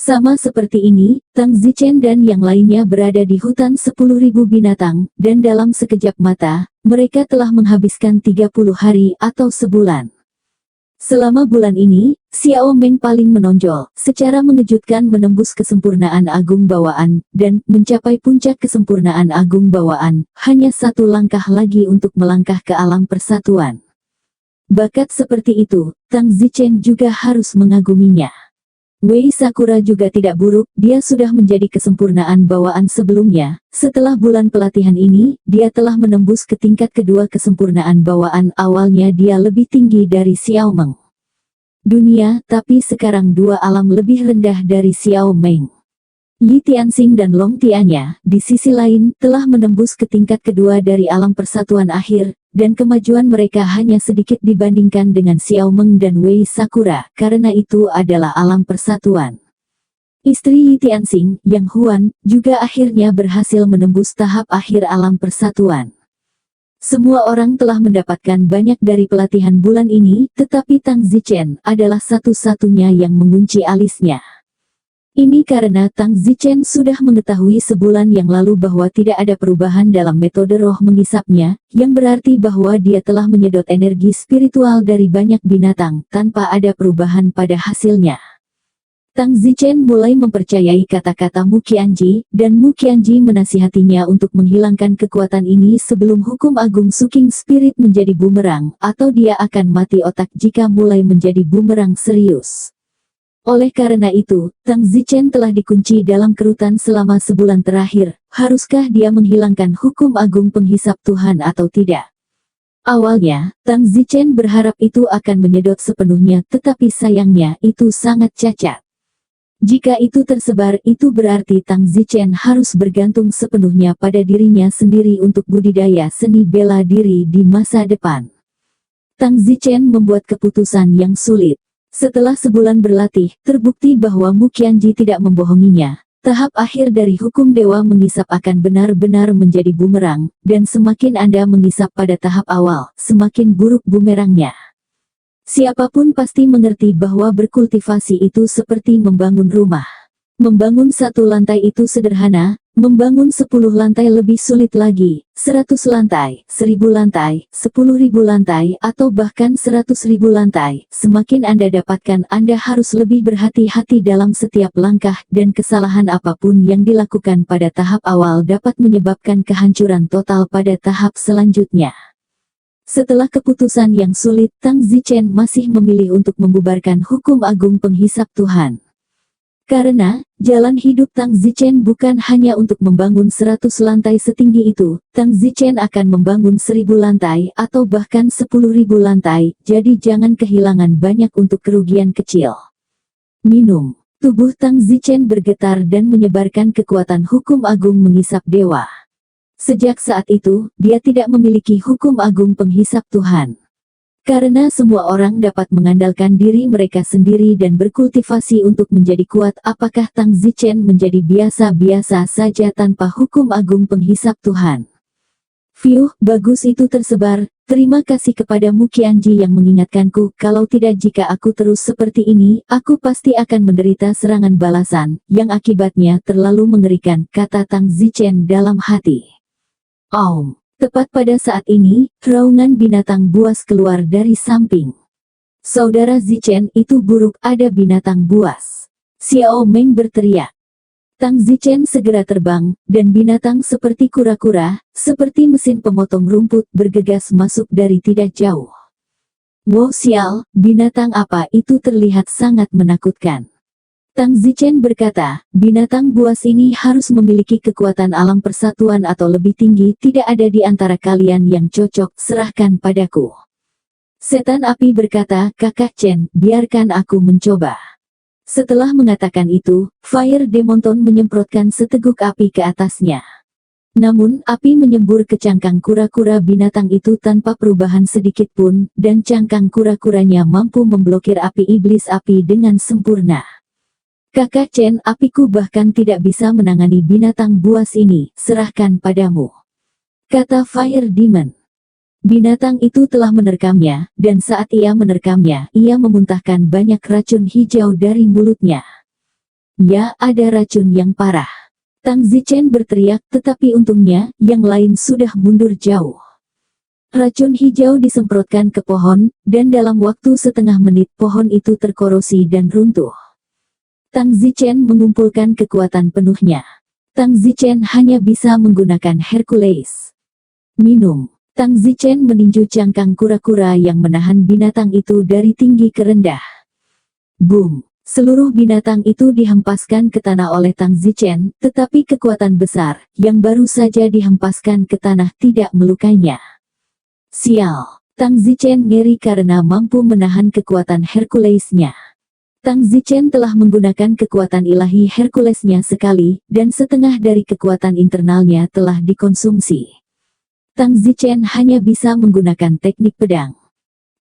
Sama seperti ini, Tang Zichen dan yang lainnya berada di hutan 10.000 binatang, dan dalam sekejap mata, mereka telah menghabiskan 30 hari atau sebulan. Selama bulan ini, Xiao Meng paling menonjol, secara mengejutkan menembus kesempurnaan agung bawaan, dan mencapai puncak kesempurnaan agung bawaan, hanya satu langkah lagi untuk melangkah ke alam persatuan. Bakat seperti itu, Tang Zichen juga harus mengaguminya. Wei Sakura juga tidak buruk, dia sudah menjadi kesempurnaan bawaan sebelumnya. Setelah bulan pelatihan ini, dia telah menembus ke tingkat kedua kesempurnaan bawaan. Awalnya dia lebih tinggi dari Xiao Meng. Dunia, tapi sekarang dua alam lebih rendah dari Xiao Meng. Yi Tianxing dan Long Tianya, di sisi lain, telah menembus ke tingkat kedua dari alam persatuan akhir, dan kemajuan mereka hanya sedikit dibandingkan dengan Xiao Meng dan Wei Sakura, karena itu adalah alam persatuan. Istri Yi Tianxing, Yang Huan, juga akhirnya berhasil menembus tahap akhir alam persatuan. Semua orang telah mendapatkan banyak dari pelatihan bulan ini, tetapi Tang Zichen adalah satu-satunya yang mengunci alisnya. Ini karena Tang Zichen sudah mengetahui sebulan yang lalu bahwa tidak ada perubahan dalam metode roh mengisapnya, yang berarti bahwa dia telah menyedot energi spiritual dari banyak binatang, tanpa ada perubahan pada hasilnya. Tang Zichen mulai mempercayai kata-kata Mu Qianji, dan Mu Qianji menasihatinya untuk menghilangkan kekuatan ini sebelum hukum agung Suking Spirit menjadi bumerang, atau dia akan mati otak jika mulai menjadi bumerang serius. Oleh karena itu, Tang Zichen telah dikunci dalam kerutan selama sebulan terakhir. Haruskah dia menghilangkan hukum agung penghisap Tuhan atau tidak? Awalnya, Tang Zichen berharap itu akan menyedot sepenuhnya, tetapi sayangnya itu sangat cacat. Jika itu tersebar, itu berarti Tang Zichen harus bergantung sepenuhnya pada dirinya sendiri untuk budidaya seni bela diri di masa depan. Tang Zichen membuat keputusan yang sulit. Setelah sebulan berlatih, terbukti bahwa Mu Qianji tidak membohonginya. Tahap akhir dari hukum dewa mengisap akan benar-benar menjadi bumerang, dan semakin Anda mengisap pada tahap awal, semakin buruk bumerangnya. Siapapun pasti mengerti bahwa berkultivasi itu seperti membangun rumah. Membangun satu lantai itu sederhana, membangun 10 lantai lebih sulit lagi, 100 lantai, 1000 lantai, 10.000 lantai, atau bahkan 100.000 lantai. Semakin Anda dapatkan, Anda harus lebih berhati-hati dalam setiap langkah, dan kesalahan apapun yang dilakukan pada tahap awal dapat menyebabkan kehancuran total pada tahap selanjutnya. Setelah keputusan yang sulit, Tang Zichen masih memilih untuk membubarkan hukum agung penghisap Tuhan. Karena, jalan hidup Tang Zichen bukan hanya untuk membangun 100 lantai setinggi itu, Tang Zichen akan membangun 1000 lantai atau bahkan 10.000 lantai, jadi jangan kehilangan banyak untuk kerugian kecil. Minum. Tubuh Tang Zichen bergetar dan menyebarkan kekuatan hukum agung mengisap dewa. Sejak saat itu, dia tidak memiliki hukum agung penghisap Tuhan. Karena semua orang dapat mengandalkan diri mereka sendiri dan berkultivasi untuk menjadi kuat, apakah Tang Zichen menjadi biasa-biasa saja tanpa hukum agung penghisap Tuhan? Fiuh, bagus itu tersebar. Terima kasih kepada Mu Qianji yang mengingatkanku, kalau tidak jika aku terus seperti ini, aku pasti akan menderita serangan balasan, yang akibatnya terlalu mengerikan, kata Tang Zichen dalam hati. Aum. Tepat pada saat ini, raungan binatang buas keluar dari samping. Saudara Zichen, itu buruk, ada binatang buas. Xiao Meng berteriak. Tang Zichen segera terbang, dan binatang seperti kura-kura, seperti mesin pemotong rumput, bergegas masuk dari tidak jauh. Wow sial, binatang apa itu terlihat sangat menakutkan. Tang Zichen berkata, binatang buas ini harus memiliki kekuatan alam persatuan atau lebih tinggi, tidak ada di antara kalian yang cocok, serahkan padaku. Setan api berkata, Kakak Chen, biarkan aku mencoba. Setelah mengatakan itu, Fire Demonton menyemprotkan seteguk api ke atasnya. Namun, api menyembur ke cangkang kura-kura binatang itu tanpa perubahan sedikit pun, dan cangkang kura-kuranya mampu memblokir api iblis api dengan sempurna. Kakak Chen, apiku bahkan tidak bisa menangani binatang buas ini, serahkan padamu, kata Fire Demon. Binatang itu telah menerkamnya, dan saat ia menerkamnya, ia memuntahkan banyak racun hijau dari mulutnya. Ya, ada racun yang parah. Tang Zichen berteriak, tetapi untungnya, yang lain sudah mundur jauh. Racun hijau disemprotkan ke pohon, dan dalam waktu setengah menit pohon itu terkorosi dan runtuh. Tang Zichen mengumpulkan kekuatan penuhnya. Tang Zichen hanya bisa menggunakan Hercules. Minum. Tang Zichen meninju cangkang kura-kura yang menahan binatang itu dari tinggi ke rendah. Boom! Seluruh binatang itu dihempaskan ke tanah oleh Tang Zichen, tetapi kekuatan besar, yang baru saja dihempaskan ke tanah tidak melukainya. Sial! Tang Zichen ngeri karena mampu menahan kekuatan Herculesnya. Tang Zichen telah menggunakan kekuatan ilahi Herculesnya sekali, dan setengah dari kekuatan internalnya telah dikonsumsi. Tang Zichen hanya bisa menggunakan teknik pedang.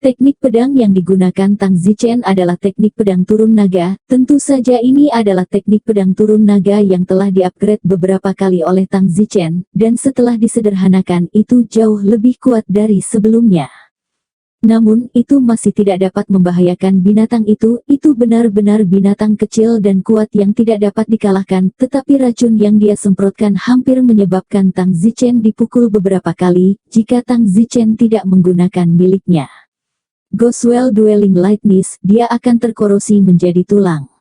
Teknik pedang yang digunakan Tang Zichen adalah teknik pedang turun naga. Tentu saja ini adalah teknik pedang turun naga yang telah di-upgrade beberapa kali oleh Tang Zichen, dan setelah disederhanakan itu jauh lebih kuat dari sebelumnya. Namun, itu masih tidak dapat membahayakan binatang itu benar-benar binatang kecil dan kuat yang tidak dapat dikalahkan, tetapi racun yang dia semprotkan hampir menyebabkan Tang Zichen dipukul beberapa kali, jika Tang Zichen tidak menggunakan miliknya. Ghostwell Dwelling Lightness, dia akan terkorosi menjadi tulang.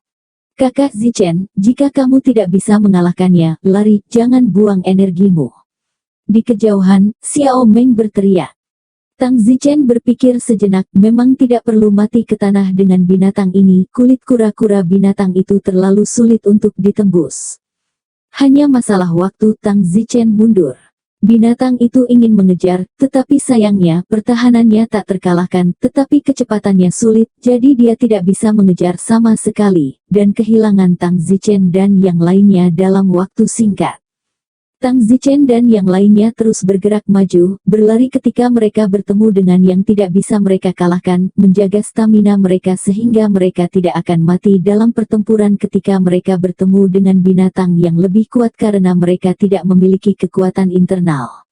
Kakak Zichen, jika kamu tidak bisa mengalahkannya, lari, jangan buang energimu. Di kejauhan, Xiao Meng berteriak. Tang Zichen berpikir sejenak, memang tidak perlu mati ke tanah dengan binatang ini, kulit kura-kura binatang itu terlalu sulit untuk ditembus. Hanya masalah waktu Tang Zichen mundur. Binatang itu ingin mengejar, tetapi sayangnya pertahanannya tak terkalahkan, tetapi kecepatannya sulit, jadi dia tidak bisa mengejar sama sekali, dan kehilangan Tang Zichen dan yang lainnya dalam waktu singkat. Tang Zichen dan yang lainnya terus bergerak maju, berlari ketika mereka bertemu dengan yang tidak bisa mereka kalahkan, menjaga stamina mereka sehingga mereka tidak akan mati dalam pertempuran ketika mereka bertemu dengan binatang yang lebih kuat karena mereka tidak memiliki kekuatan internal.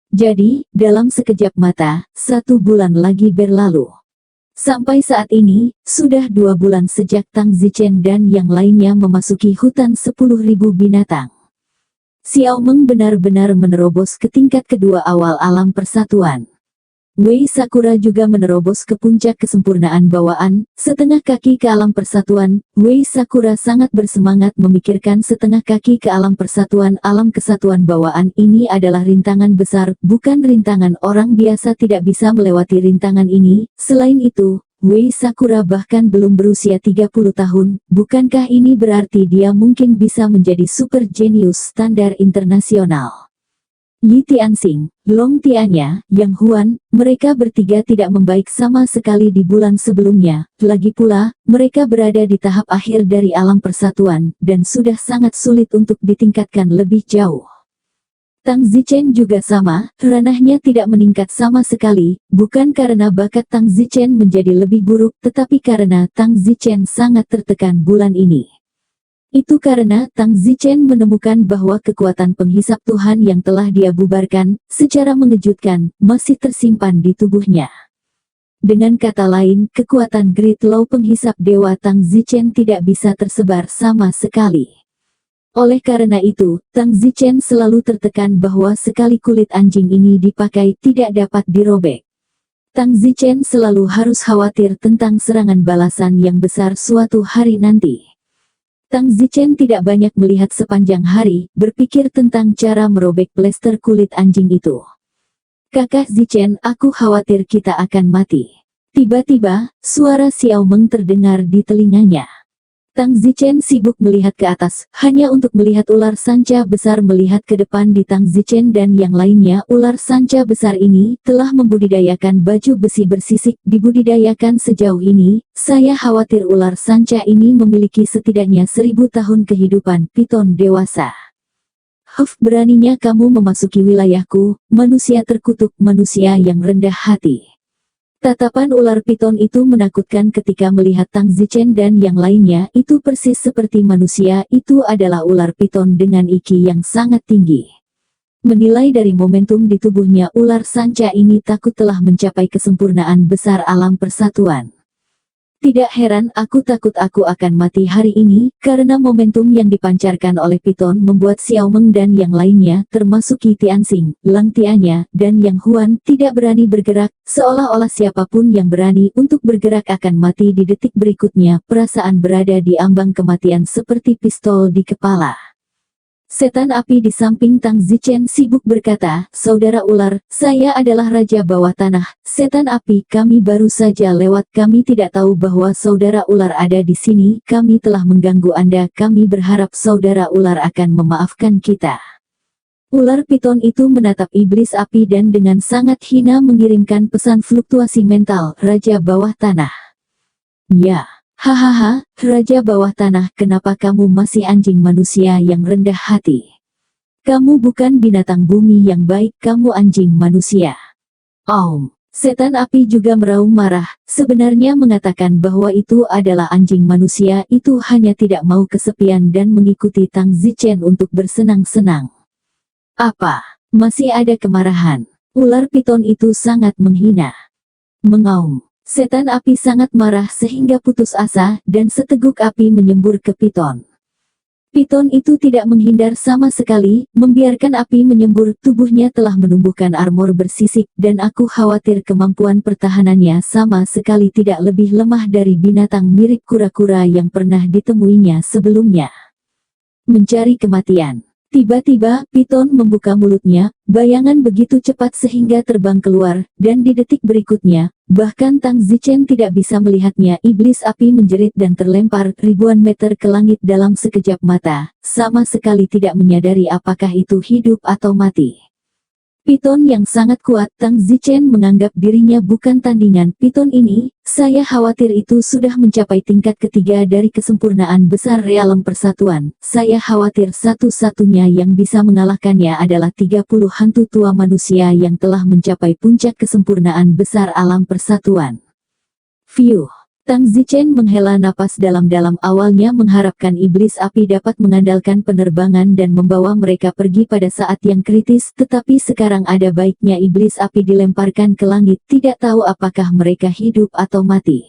Jadi, dalam sekejap mata, 1 bulan lagi berlalu. Sampai saat ini, sudah 2 bulan sejak Tang Zichen dan yang lainnya memasuki hutan 10.000 binatang. Xiao Meng benar-benar menerobos ke tingkat kedua awal alam persatuan. Wei Sakura juga menerobos ke puncak kesempurnaan bawaan, setengah kaki ke alam persatuan. Wei Sakura sangat bersemangat memikirkan setengah kaki ke alam persatuan. Alam kesatuan bawaan ini adalah rintangan besar, bukan rintangan orang biasa tidak bisa melewati rintangan ini. Selain itu, Wei Sakura bahkan belum berusia 30 tahun, bukankah ini berarti dia mungkin bisa menjadi super jenius standar internasional? Yi Tianxing, Long Tianya, Yang Huan, mereka bertiga tidak membaik sama sekali di bulan sebelumnya, lagi pula, mereka berada di tahap akhir dari alam persatuan, dan sudah sangat sulit untuk ditingkatkan lebih jauh. Tang Zichen juga sama, ranahnya tidak meningkat sama sekali, bukan karena bakat Tang Zichen menjadi lebih buruk, tetapi karena Tang Zichen sangat tertekan bulan ini. Itu karena Tang Zichen menemukan bahwa kekuatan penghisap Tuhan yang telah dia bubarkan, secara mengejutkan, masih tersimpan di tubuhnya. Dengan kata lain, kekuatan Great Law penghisap Dewa Tang Zichen tidak bisa tersebar sama sekali. Oleh karena itu, Tang Zichen selalu tertekan bahwa sekali kulit anjing ini dipakai tidak dapat dirobek. Tang Zichen selalu harus khawatir tentang serangan balasan yang besar suatu hari nanti. Tang Zichen tidak banyak melihat sepanjang hari, berpikir tentang cara merobek plester kulit anjing itu. Kakak Zichen, aku khawatir kita akan mati. Tiba-tiba, suara Xiao Meng terdengar di telinganya. Tang Zichen sibuk melihat ke atas, hanya untuk melihat ular sanca besar melihat ke depan di Tang Zichen dan yang lainnya. Ular sanca besar ini telah membudidayakan baju besi bersisik, dibudidayakan sejauh ini. Saya khawatir ular sanca ini memiliki setidaknya 1000 tahun kehidupan piton dewasa. Beraninya kamu memasuki wilayahku, manusia terkutuk, manusia yang rendah hati. Tatapan ular piton itu menakutkan ketika melihat Tang Zichen dan yang lainnya. Itu persis seperti manusia, itu adalah ular piton dengan iki yang sangat tinggi. Menilai dari momentum di tubuhnya, ular sanca ini takut telah mencapai kesempurnaan besar alam persatuan. Tidak heran aku takut aku akan mati hari ini, karena momentum yang dipancarkan oleh piton membuat Xiao Meng dan yang lainnya, termasuk Qi Tianxing, Lang Tianya, dan Yang Huan, tidak berani bergerak, seolah-olah siapapun yang berani untuk bergerak akan mati di detik berikutnya. Perasaan berada di ambang kematian seperti pistol di kepala. Setan api di samping Tang Zichen sibuk berkata, "Saudara ular, saya adalah Raja Bawah Tanah. Setan api, kami baru saja lewat. Kami tidak tahu bahwa saudara ular ada di sini. Kami telah mengganggu Anda. Kami berharap saudara ular akan memaafkan kita." Ular piton itu menatap iblis api dan dengan sangat hina mengirimkan pesan fluktuasi mental, "Raja Bawah Tanah." Ya. Hahaha, Raja Bawah Tanah, kenapa kamu masih anjing manusia yang rendah hati? Kamu bukan binatang bumi yang baik, kamu anjing manusia. Setan api juga meraung marah, sebenarnya mengatakan bahwa itu adalah anjing manusia, itu hanya tidak mau kesepian dan mengikuti Tang Zichen untuk bersenang-senang. Apa? Masih ada kemarahan. Ular piton itu sangat menghina. Mengaum. Setan api sangat marah sehingga putus asa, dan seteguk api menyembur ke piton. Piton itu tidak menghindar sama sekali, membiarkan api menyembur. Tubuhnya telah menumbuhkan armor bersisik, dan aku khawatir kemampuan pertahanannya sama sekali tidak lebih lemah dari binatang mirip kura-kura yang pernah ditemuinya sebelumnya. Mencari kematian. Tiba-tiba, piton membuka mulutnya, bayangan begitu cepat sehingga terbang keluar, dan di detik berikutnya, bahkan Tang Zichen tidak bisa melihatnya. Iblis api menjerit dan terlempar ribuan meter ke langit dalam sekejap mata, sama sekali tidak menyadari apakah itu hidup atau mati. Piton yang sangat kuat, Tang Zichen menganggap dirinya bukan tandingan piton ini. Saya khawatir itu sudah mencapai tingkat ketiga dari kesempurnaan besar realem persatuan. Saya khawatir satu-satunya yang bisa mengalahkannya adalah 30 hantu tua manusia yang telah mencapai puncak kesempurnaan besar alam persatuan. Fiuh. Tang Zichen menghela napas dalam-dalam, awalnya mengharapkan iblis api dapat mengandalkan penerbangan dan membawa mereka pergi pada saat yang kritis, tetapi sekarang ada baiknya iblis api dilemparkan ke langit, tidak tahu apakah mereka hidup atau mati.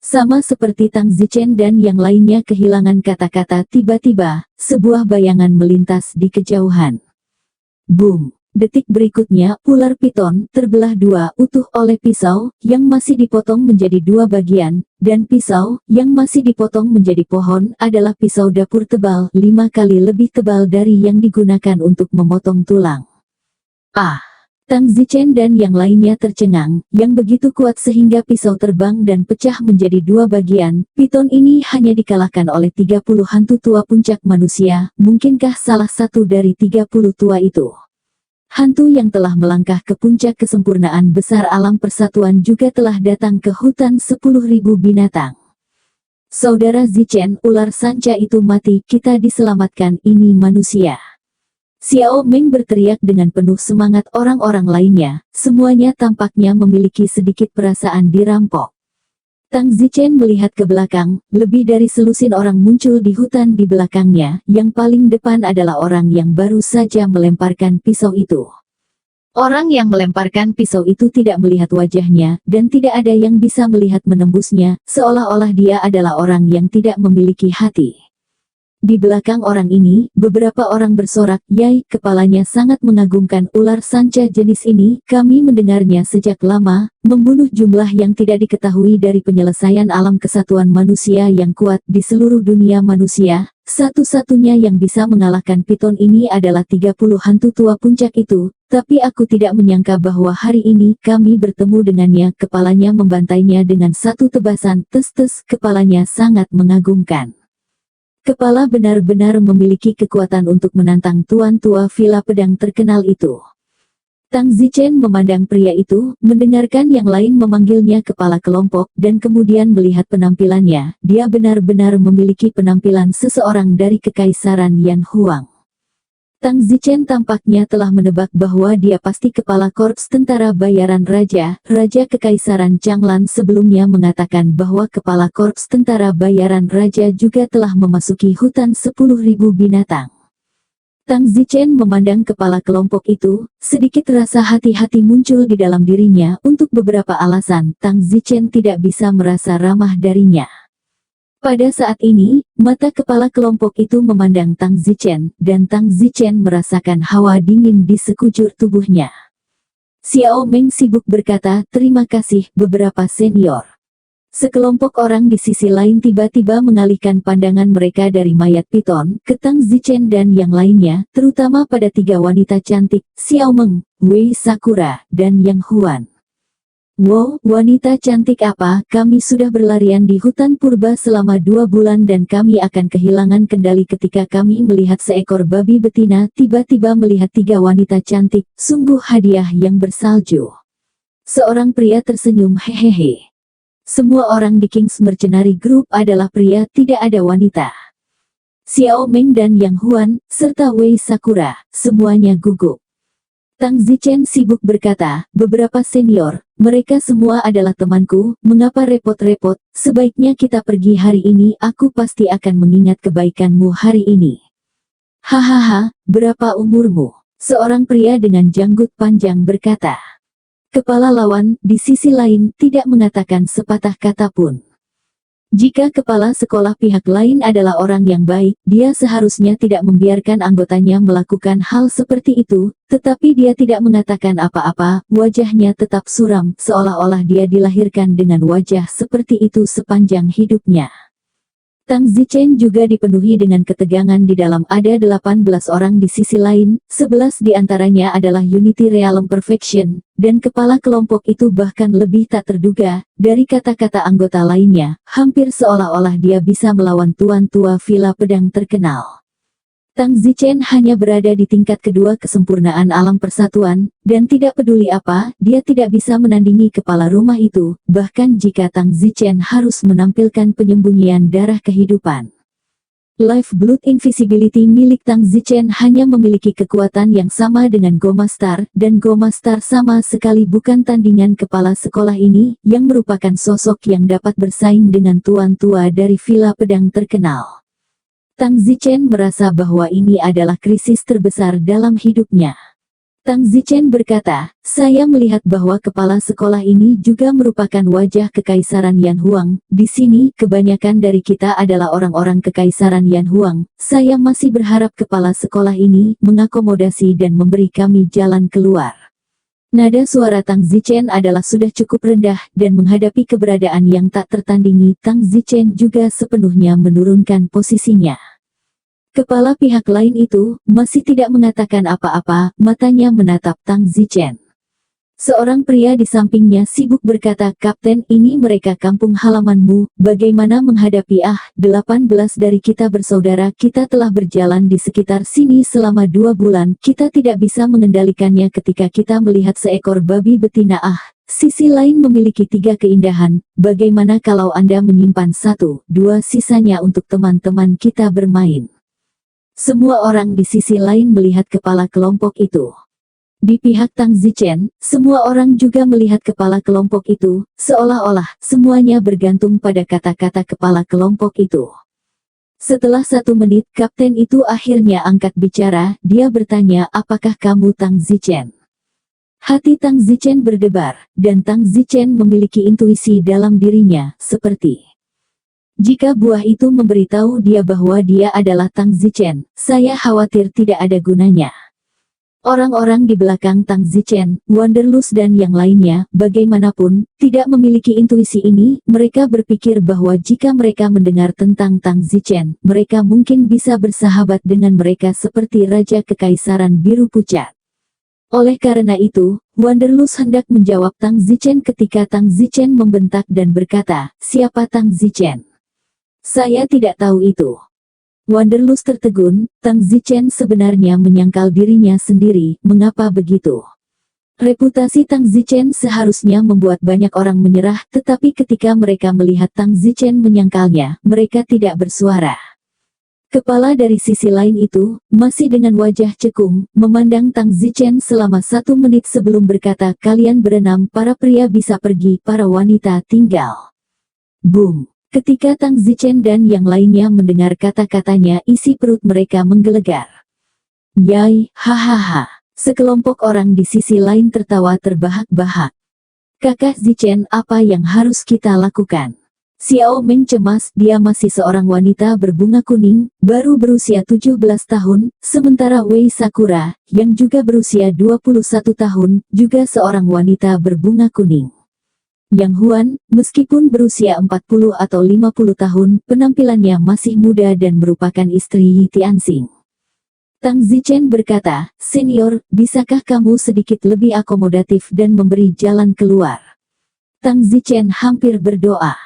Sama seperti Tang Zichen dan yang lainnya kehilangan kata-kata, tiba-tiba, sebuah bayangan melintas di kejauhan. Boom! Detik berikutnya, ular piton terbelah dua utuh oleh pisau, yang masih dipotong menjadi dua bagian, dan pisau, yang masih dipotong menjadi pohon, adalah pisau dapur tebal, 5 kali lebih tebal dari yang digunakan untuk memotong tulang. Tang Zichen dan yang lainnya tercengang, yang begitu kuat sehingga pisau terbang dan pecah menjadi dua bagian. Piton ini hanya dikalahkan oleh 30 hantu tua puncak manusia, mungkinkah salah satu dari 30 tua itu? Hantu yang telah melangkah ke puncak kesempurnaan besar alam persatuan juga telah datang ke hutan 10.000 binatang. Saudara Zichen, ular sanca itu mati, kita diselamatkan, ini manusia. Xiao Meng berteriak dengan penuh semangat. Orang-orang lainnya, semuanya tampaknya memiliki sedikit perasaan dirampok. Tang Zichen melihat ke belakang, lebih dari selusin orang muncul di hutan di belakangnya, yang paling depan adalah orang yang baru saja melemparkan pisau itu. Orang yang melemparkan pisau itu tidak melihat wajahnya, dan tidak ada yang bisa melihat menembusnya, seolah-olah dia adalah orang yang tidak memiliki hati. Di belakang orang ini, beberapa orang bersorak, "Yai, kepalanya sangat mengagumkan ular sanca jenis ini, kami mendengarnya sejak lama, membunuh jumlah yang tidak diketahui dari penyelesaian alam kesatuan manusia yang kuat di seluruh dunia manusia. Satu-satunya yang bisa mengalahkan piton ini adalah 30 hantu tua puncak itu, tapi aku tidak menyangka bahwa hari ini kami bertemu dengannya." Kepalanya membantainya dengan satu tebasan, tes-tes, kepalanya sangat mengagumkan. Kepala benar-benar memiliki kekuatan untuk menantang tuan tua villa pedang terkenal itu. Tang Zichen memandang pria itu, mendengarkan yang lain memanggilnya kepala kelompok, dan kemudian melihat penampilannya. Dia benar-benar memiliki penampilan seseorang dari Kekaisaran Yan Huang. Tang Zichen tampaknya telah menebak bahwa dia pasti kepala korps tentara bayaran raja. Raja Kekaisaran Changlan sebelumnya mengatakan bahwa kepala korps tentara bayaran raja juga telah memasuki hutan 10.000 binatang. Tang Zichen memandang kepala kelompok itu, sedikit rasa hati-hati muncul di dalam dirinya. Untuk beberapa alasan, Tang Zichen tidak bisa merasa ramah darinya. Pada saat ini, mata kepala kelompok itu memandang Tang Zichen, dan Tang Zichen merasakan hawa dingin di sekujur tubuhnya. Xiao Meng sibuk berkata, "Terima kasih, beberapa senior." Sekelompok orang di sisi lain tiba-tiba mengalihkan pandangan mereka dari mayat piton ke Tang Zichen dan yang lainnya, terutama pada 3 wanita cantik, Xiao Meng, Wei Sakura, dan Yang Huan. "Wow, wanita cantik apa? Kami sudah berlarian di hutan purba selama 2 bulan dan kami akan kehilangan kendali ketika kami melihat seekor babi betina tiba-tiba melihat 3 wanita cantik, sungguh hadiah yang bersalju." Seorang pria tersenyum, "Hehehe. Semua orang di King's Mercenary Group adalah pria, tidak ada wanita." Xiao Meng dan Yang Huan, serta Wei Sakura, semuanya gugup. Tang Zichen sibuk berkata, "Beberapa senior, mereka semua adalah temanku, mengapa repot-repot, sebaiknya kita pergi hari ini, aku pasti akan mengingat kebaikanmu hari ini." "Hahaha, berapa umurmu?" seorang pria dengan janggut panjang berkata. Kepala lawan, di sisi lain, tidak mengatakan sepatah kata pun. Jika kepala sekolah pihak lain adalah orang yang baik, dia seharusnya tidak membiarkan anggotanya melakukan hal seperti itu, tetapi dia tidak mengatakan apa-apa, wajahnya tetap suram, seolah-olah dia dilahirkan dengan wajah seperti itu sepanjang hidupnya. Tang Zichen juga dipenuhi dengan ketegangan di dalam. Ada 18 orang di sisi lain, 11 di antaranya adalah Unity Realm Perfection, dan kepala kelompok itu bahkan lebih tak terduga, dari kata-kata anggota lainnya, hampir seolah-olah dia bisa melawan tuan tua villa pedang terkenal. Tang Zichen hanya berada di tingkat kedua kesempurnaan alam persatuan, dan tidak peduli apa, dia tidak bisa menandingi kepala rumah itu, bahkan jika Tang Zichen harus menampilkan penyembunyian darah kehidupan. Life Blood Invisibility milik Tang Zichen hanya memiliki kekuatan yang sama dengan Goma Star, dan Goma Star sama sekali bukan tandingan kepala sekolah ini, yang merupakan sosok yang dapat bersaing dengan tuan tua dari villa pedang terkenal. Tang Zichen merasa bahwa ini adalah krisis terbesar dalam hidupnya. Tang Zichen berkata, "Saya melihat bahwa kepala sekolah ini juga merupakan wajah Kekaisaran Yan Huang. Di sini, kebanyakan dari kita adalah orang-orang Kekaisaran Yan Huang. Saya masih berharap kepala sekolah ini mengakomodasi dan memberi kami jalan keluar." Nada suara Tang Zichen adalah sudah cukup rendah, dan menghadapi keberadaan yang tak tertandingi, Tang Zichen juga sepenuhnya menurunkan posisinya. Kepala pihak lain itu masih tidak mengatakan apa-apa, matanya menatap Tang Zichen. Seorang pria di sampingnya sibuk berkata, "Kapten, ini mereka kampung halamanmu, bagaimana menghadapi 18 dari kita bersaudara, kita telah berjalan di sekitar sini selama 2 bulan, kita tidak bisa mengendalikannya ketika kita melihat seekor babi betina. Sisi lain memiliki 3 keindahan, bagaimana kalau Anda menyimpan 1-2 sisanya untuk teman-teman kita bermain?" Semua orang di sisi lain melihat kepala kelompok itu. Di pihak Tang Zichen, semua orang juga melihat kepala kelompok itu, seolah-olah semuanya bergantung pada kata-kata kepala kelompok itu. Setelah 1 menit, kapten itu akhirnya angkat bicara, dia bertanya, "Apakah kamu Tang Zichen?" Hati Tang Zichen berdebar, dan Tang Zichen memiliki intuisi dalam dirinya, seperti Jika buah itu memberitahu dia bahwa dia adalah Tang Zichen, saya khawatir tidak ada gunanya. Orang-orang di belakang Tang Zichen, Wanderlust dan yang lainnya, bagaimanapun, tidak memiliki intuisi ini. Mereka berpikir bahwa jika mereka mendengar tentang Tang Zichen, mereka mungkin bisa bersahabat dengan mereka seperti Raja Kekaisaran Biru Pucat. Oleh karena itu, Wanderlust hendak menjawab Tang Zichen ketika Tang Zichen membentak dan berkata, "Siapa Tang Zichen? Saya tidak tahu itu." Wanderlust tertegun. Tang Zichen sebenarnya menyangkal dirinya sendiri. Mengapa begitu? Reputasi Tang Zichen seharusnya membuat banyak orang menyerah, tetapi ketika mereka melihat Tang Zichen menyangkalnya, mereka tidak bersuara. Kepala dari sisi lain itu, masih dengan wajah cekung, memandang Tang Zichen selama 1 menit sebelum berkata, "Kalian berenam, para pria bisa pergi, para wanita tinggal." Boom! Ketika Tang Zichen dan yang lainnya mendengar kata-katanya, isi perut mereka menggelegar. "Yai, hahaha." Sekelompok orang di sisi lain tertawa terbahak-bahak. "Kakak Zichen, apa yang harus kita lakukan?" Xiao Meng cemas. Dia masih seorang wanita berbunga kuning, baru berusia 17 tahun, sementara Wei Sakura, yang juga berusia 21 tahun, juga seorang wanita berbunga kuning. Yang Huan, meskipun berusia 40 atau 50 tahun, penampilannya masih muda dan merupakan istri Yi Tianxing. Tang Zichen berkata, "Senior, bisakah kamu sedikit lebih akomodatif dan memberi jalan keluar?" Tang Zichen hampir berdoa.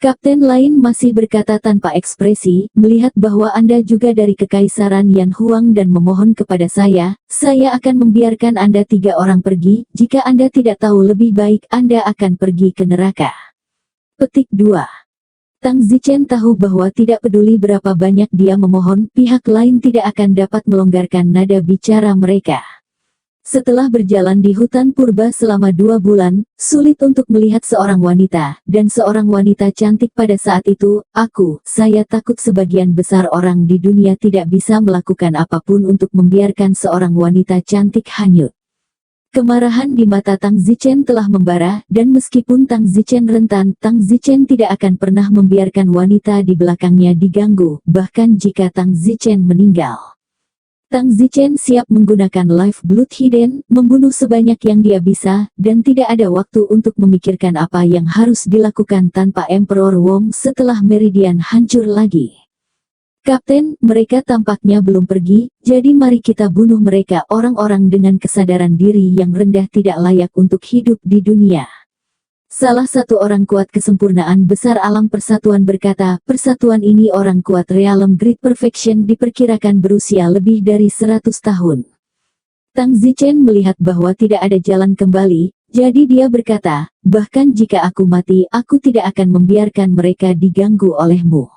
Kapten lain masih berkata tanpa ekspresi, "Melihat bahwa Anda juga dari Kekaisaran Yan Huang dan memohon kepada saya akan membiarkan Anda 3 orang pergi. Jika Anda tidak tahu lebih baik, Anda akan pergi ke neraka." Petik 2. Tang Zichen tahu bahwa tidak peduli berapa banyak dia memohon, pihak lain tidak akan dapat melonggarkan nada bicara mereka. Setelah berjalan di hutan purba selama 2 bulan, sulit untuk melihat seorang wanita, dan seorang wanita cantik pada saat itu. Saya takut sebagian besar orang di dunia tidak bisa melakukan apapun untuk membiarkan seorang wanita cantik hanyut. Kemarahan di mata Tang Zichen telah membara, dan meskipun Tang Zichen rentan, Tang Zichen tidak akan pernah membiarkan wanita di belakangnya diganggu, bahkan jika Tang Zichen meninggal. Tang Zichen siap menggunakan Life Blood Hidden, membunuh sebanyak yang dia bisa, dan tidak ada waktu untuk memikirkan apa yang harus dilakukan tanpa Emperor Wong setelah Meridian hancur lagi. "Kapten, mereka tampaknya belum pergi, jadi mari kita bunuh mereka." Orang-orang dengan kesadaran diri yang rendah tidak layak untuk hidup di dunia. Salah satu orang kuat kesempurnaan besar alam persatuan berkata, "Persatuan ini orang kuat Realm Great Perfection diperkirakan berusia lebih dari 100 tahun. Tang Zichen melihat bahwa tidak ada jalan kembali, jadi dia berkata, "Bahkan jika aku mati, aku tidak akan membiarkan mereka diganggu olehmu."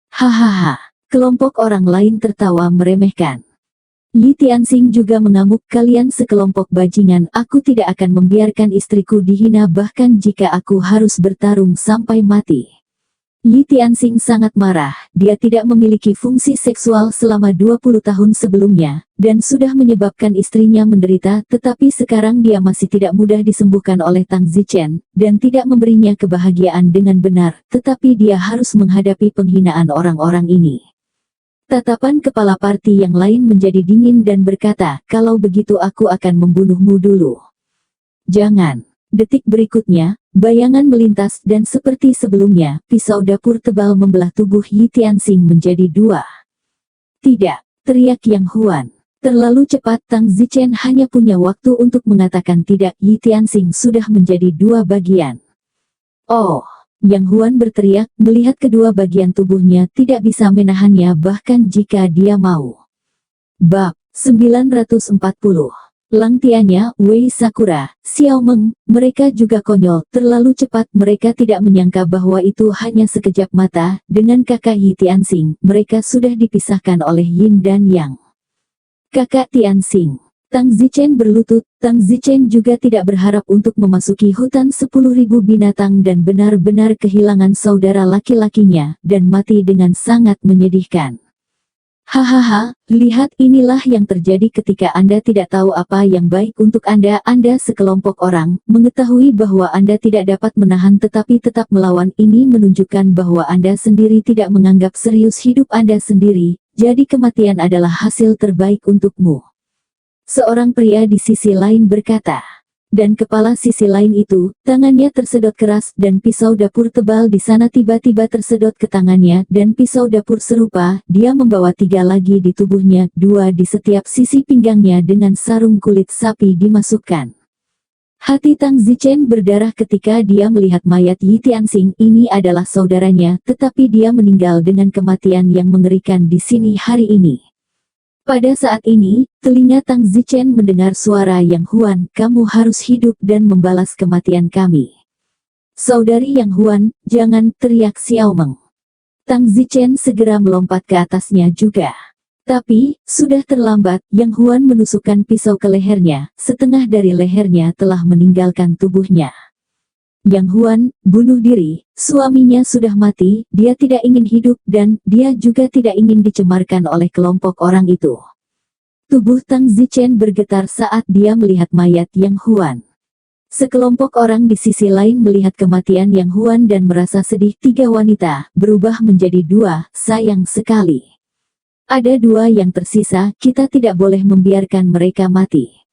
Hahaha. Kelompok orang lain tertawa meremehkan. Yi Tianxing juga mengamuk, "Kalian sekelompok bajingan, aku tidak akan membiarkan istriku dihina bahkan jika aku harus bertarung sampai mati." Yi Tianxing sangat marah. Dia tidak memiliki fungsi seksual selama 20 tahun sebelumnya, dan sudah menyebabkan istrinya menderita, tetapi sekarang dia masih tidak mudah disembuhkan oleh Tang Zichen, dan tidak memberinya kebahagiaan dengan benar, tetapi dia harus menghadapi penghinaan orang-orang ini. Tatapan kepala parti yang lain menjadi dingin dan berkata, "Kalau begitu aku akan membunuhmu dulu." "Jangan." Detik berikutnya, bayangan melintas dan seperti sebelumnya, pisau dapur tebal membelah tubuh Yi Tianxing menjadi 2. "Tidak!" teriak Yang Huan. Terlalu cepat. Tang Zichen hanya punya waktu untuk mengatakan tidak. Yi Tianxing sudah menjadi 2 bagian. "Oh!" Yang Huan berteriak, melihat kedua bagian tubuhnya tidak bisa menahannya bahkan jika dia mau. Bab 940. Lang Tianya, Wei Sakura, Xiao Meng, mereka juga konyol, terlalu cepat. Mereka tidak menyangka bahwa itu hanya sekejap mata. Dengan kakak Yi Tianxing, mereka sudah dipisahkan oleh Yin dan Yang. "Kakak Tianxing." Tang Zichen berlutut. Tang Zichen juga tidak berharap untuk memasuki hutan 10.000 binatang dan benar-benar kehilangan saudara laki-lakinya, dan mati dengan sangat menyedihkan. Hahaha, lihat inilah yang terjadi ketika Anda tidak tahu apa yang baik untuk Anda. Anda sekelompok orang, mengetahui bahwa Anda tidak dapat menahan tetapi tetap melawan. Ini menunjukkan bahwa Anda sendiri tidak menganggap serius hidup Anda sendiri, jadi kematian adalah hasil terbaik untukmu. Seorang pria di sisi lain berkata. Dan kepala sisi lain itu, tangannya tersedot keras dan pisau dapur tebal di sana tiba-tiba tersedot ke tangannya dan pisau dapur serupa, dia membawa 3 lagi di tubuhnya, 2 di setiap sisi pinggangnya dengan sarung kulit sapi dimasukkan. Hati Tang Zichen berdarah ketika dia melihat mayat Yi Tianxing. Ini adalah saudaranya, tetapi dia meninggal dengan kematian yang mengerikan di sini hari ini. Pada saat ini, telinga Tang Zichen mendengar suara Yang Huan, kamu harus hidup dan membalas kematian kami. Saudari Yang Huan, jangan, teriak Xiao Meng. Tang Zichen segera melompat ke atasnya juga. Tapi, sudah terlambat, Yang Huan menusukkan pisau ke lehernya, setengah dari lehernya telah meninggalkan tubuhnya. Yang Huan, bunuh diri, suaminya sudah mati, dia tidak ingin hidup dan dia juga tidak ingin dicemarkan oleh kelompok orang itu. Tubuh Tang Zichen bergetar saat dia melihat mayat Yang Huan. Sekelompok orang di sisi lain melihat kematian Yang Huan dan merasa sedih. 3 wanita, berubah menjadi 2, sayang sekali. Ada 2 yang tersisa, kita tidak boleh membiarkan mereka mati.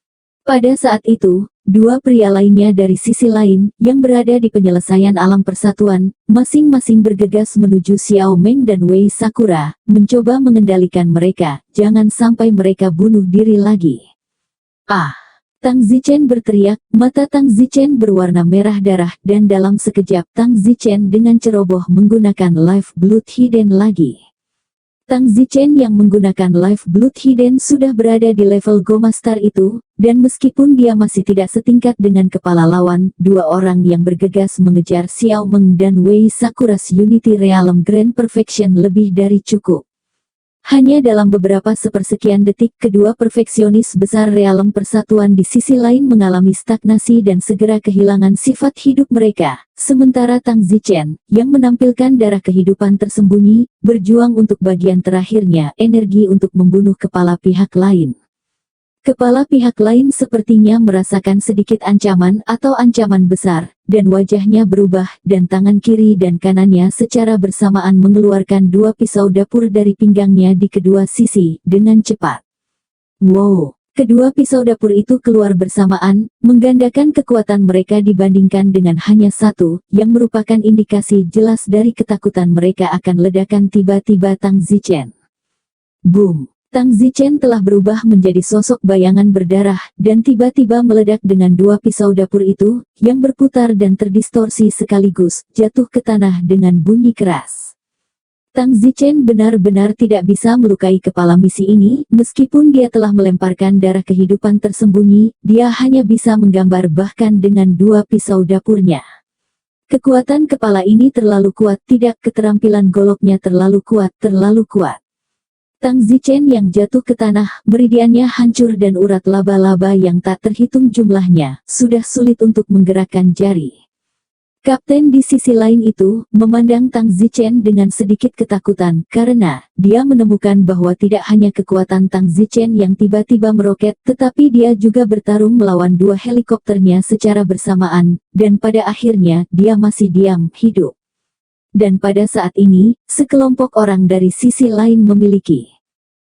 Pada saat itu, 2 pria lainnya dari sisi lain, yang berada di penyelesaian alam persatuan, masing-masing bergegas menuju Xiao Meng dan Wei Sakura, mencoba mengendalikan mereka, jangan sampai mereka bunuh diri lagi. Ah! Tang Zichen berteriak, mata Tang Zichen berwarna merah darah, dan dalam sekejap Tang Zichen dengan ceroboh menggunakan Life Blood Hidden lagi. Tang Zichen yang menggunakan Life Blood Hidden sudah berada di level Go Master itu, dan meskipun dia masih tidak setingkat dengan kepala lawan, 2 orang yang bergegas mengejar Xiao Meng dan Wei Sakura's Unity Realm Grand Perfection lebih dari cukup. Hanya dalam beberapa sepersekian detik kedua perfeksionis besar realem persatuan di sisi lain mengalami stagnasi dan segera kehilangan sifat hidup mereka, sementara Tang Zichen, yang menampilkan darah kehidupan tersembunyi, berjuang untuk bagian terakhirnya, energi untuk membunuh kepala pihak lain. Kepala pihak lain sepertinya merasakan sedikit ancaman atau ancaman besar, dan wajahnya berubah, dan tangan kiri dan kanannya secara bersamaan mengeluarkan 2 pisau dapur dari pinggangnya di kedua sisi, dengan cepat. Wow! Kedua pisau dapur itu keluar bersamaan, menggandakan kekuatan mereka dibandingkan dengan hanya 1, yang merupakan indikasi jelas dari ketakutan mereka akan ledakan tiba-tiba Tang Zichen. Boom! Tang Zichen telah berubah menjadi sosok bayangan berdarah, dan tiba-tiba meledak dengan 2 pisau dapur itu, yang berputar dan terdistorsi sekaligus, jatuh ke tanah dengan bunyi keras. Tang Zichen benar-benar tidak bisa melukai kepala misi ini, meskipun dia telah melemparkan darah kehidupan tersembunyi, dia hanya bisa menggambar bahkan dengan 2 pisau dapurnya. Kekuatan kepala ini terlalu kuat, tidak keterampilan goloknya terlalu kuat. Tang Zichen yang jatuh ke tanah, meridiannya hancur dan urat laba-laba yang tak terhitung jumlahnya, sudah sulit untuk menggerakkan jari. Kapten di sisi lain itu, memandang Tang Zichen dengan sedikit ketakutan, karena, dia menemukan bahwa tidak hanya kekuatan Tang Zichen yang tiba-tiba meroket, tetapi dia juga bertarung melawan 2 helikopternya secara bersamaan, dan pada akhirnya, dia masih diam, hidup. Dan pada saat ini, sekelompok orang dari sisi lain memiliki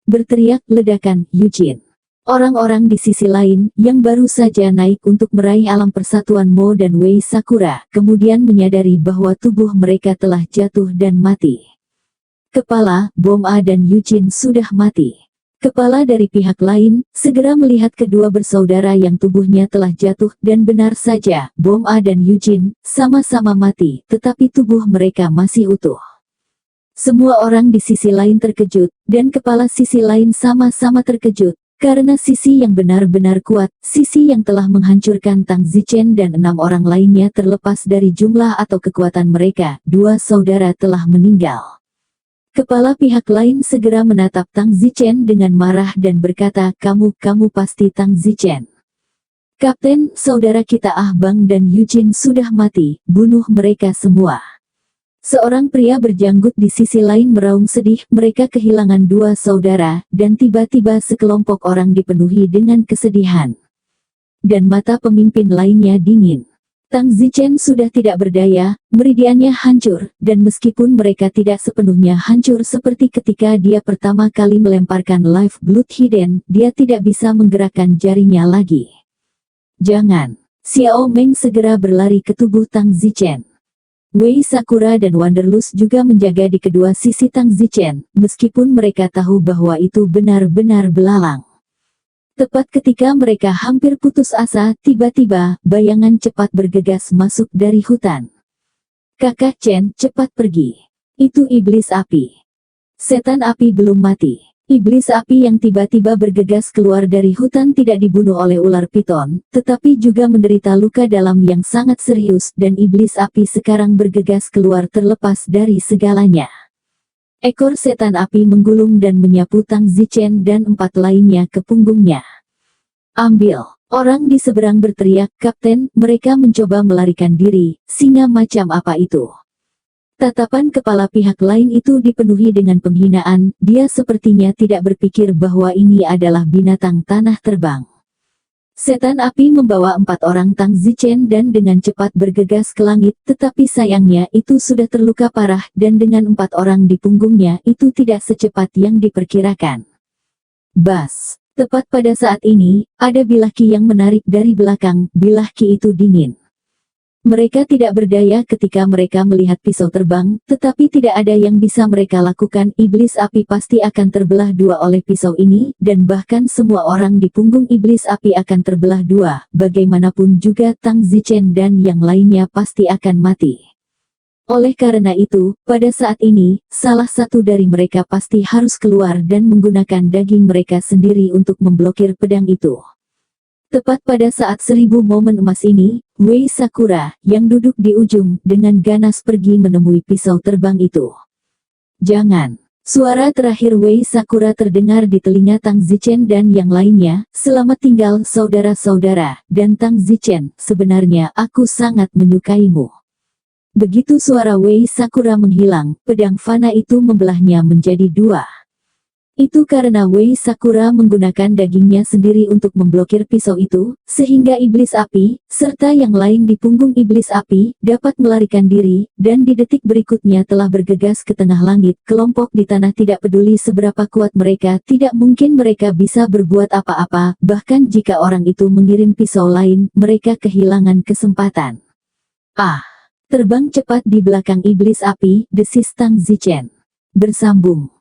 berteriak ledakan Eugene. Orang-orang di sisi lain, yang baru saja naik untuk meraih alam persatuan Mo dan Wei Sakura, kemudian menyadari bahwa tubuh mereka telah jatuh dan mati. Kepala, Bom A dan Eugene sudah mati. Kepala dari pihak lain, segera melihat kedua bersaudara yang tubuhnya telah jatuh, dan benar saja, Bom A dan Eugene, sama-sama mati, tetapi tubuh mereka masih utuh. Semua orang di sisi lain terkejut, dan kepala sisi lain sama-sama terkejut, karena sisi yang benar-benar kuat, sisi yang telah menghancurkan Tang Zichen dan 6 orang lainnya terlepas dari jumlah atau kekuatan mereka, 2 saudara telah meninggal. Kepala pihak lain segera menatap Tang Zichen dengan marah dan berkata, kamu pasti Tang Zichen. Kapten, saudara kita Ah Bang dan Eugene sudah mati, bunuh mereka semua. Seorang pria berjanggut di sisi lain meraung sedih, mereka kehilangan dua saudara, dan tiba-tiba sekelompok orang dipenuhi dengan kesedihan. Dan mata pemimpin lainnya dingin. Tang Zichen sudah tidak berdaya, meridiannya hancur, dan meskipun mereka tidak sepenuhnya hancur seperti ketika dia pertama kali melemparkan Life Blood Hidden, dia tidak bisa menggerakkan jarinya lagi. Jangan! Xiao Meng segera berlari ke tubuh Tang Zichen. Wei Sakura dan Wanderlust juga menjaga di kedua sisi Tang Zichen, meskipun mereka tahu bahwa itu benar-benar belalang. Tepat ketika mereka hampir putus asa, tiba-tiba, bayangan cepat bergegas masuk dari hutan. Kakak Chen, cepat pergi. Itu iblis api. Setan api belum mati. Iblis api yang tiba-tiba bergegas keluar dari hutan tidak dibunuh oleh ular piton, tetapi juga menderita luka dalam yang sangat serius, dan iblis api sekarang bergegas keluar terlepas dari segalanya. Ekor setan api menggulung dan menyapu Tang Zichen dan 4 lainnya ke punggungnya. Ambil! Orang di seberang berteriak, "Kapten!" Mereka mencoba melarikan diri. Singa macam apa itu? Tatapan kepala pihak lain itu dipenuhi dengan penghinaan, dia sepertinya tidak berpikir bahwa ini adalah binatang tanah terbang. Setan api membawa 4 orang Tang Zichen dan dengan cepat bergegas ke langit, tetapi sayangnya itu sudah terluka parah, dan dengan 4 orang di punggungnya itu tidak secepat yang diperkirakan. Bas! Tepat pada saat ini, ada bilahki yang menarik dari belakang, bilahki itu dingin. Mereka tidak berdaya ketika mereka melihat pisau terbang, tetapi tidak ada yang bisa mereka lakukan. Iblis api pasti akan terbelah dua oleh pisau ini, dan bahkan semua orang di punggung iblis api akan terbelah dua. Bagaimanapun juga Tang Zichen dan yang lainnya pasti akan mati. Oleh karena itu, pada saat ini, salah satu dari mereka pasti harus keluar dan menggunakan daging mereka sendiri untuk memblokir pedang itu. Tepat pada saat 1000 momen emas ini, Wei Sakura, yang duduk di ujung, dengan ganas pergi menemui pisau terbang itu. Jangan! Suara terakhir Wei Sakura terdengar di telinga Tang Zichen dan yang lainnya, "Selamat tinggal saudara-saudara," dan Tang Zichen, "Sebenarnya aku sangat menyukaimu." Begitu suara Wei Sakura menghilang, pedang fana itu membelahnya menjadi dua. Itu karena Wei Sakura menggunakan dagingnya sendiri untuk memblokir pisau itu, sehingga iblis api, serta yang lain di punggung iblis api, dapat melarikan diri, dan di detik berikutnya telah bergegas ke tengah langit. Kelompok di tanah tidak peduli seberapa kuat mereka, tidak mungkin mereka bisa berbuat apa-apa, bahkan jika orang itu mengirim pisau lain, mereka kehilangan kesempatan. Ah! Terbang cepat di belakang iblis api, desis Tang Zichen. Bersambung.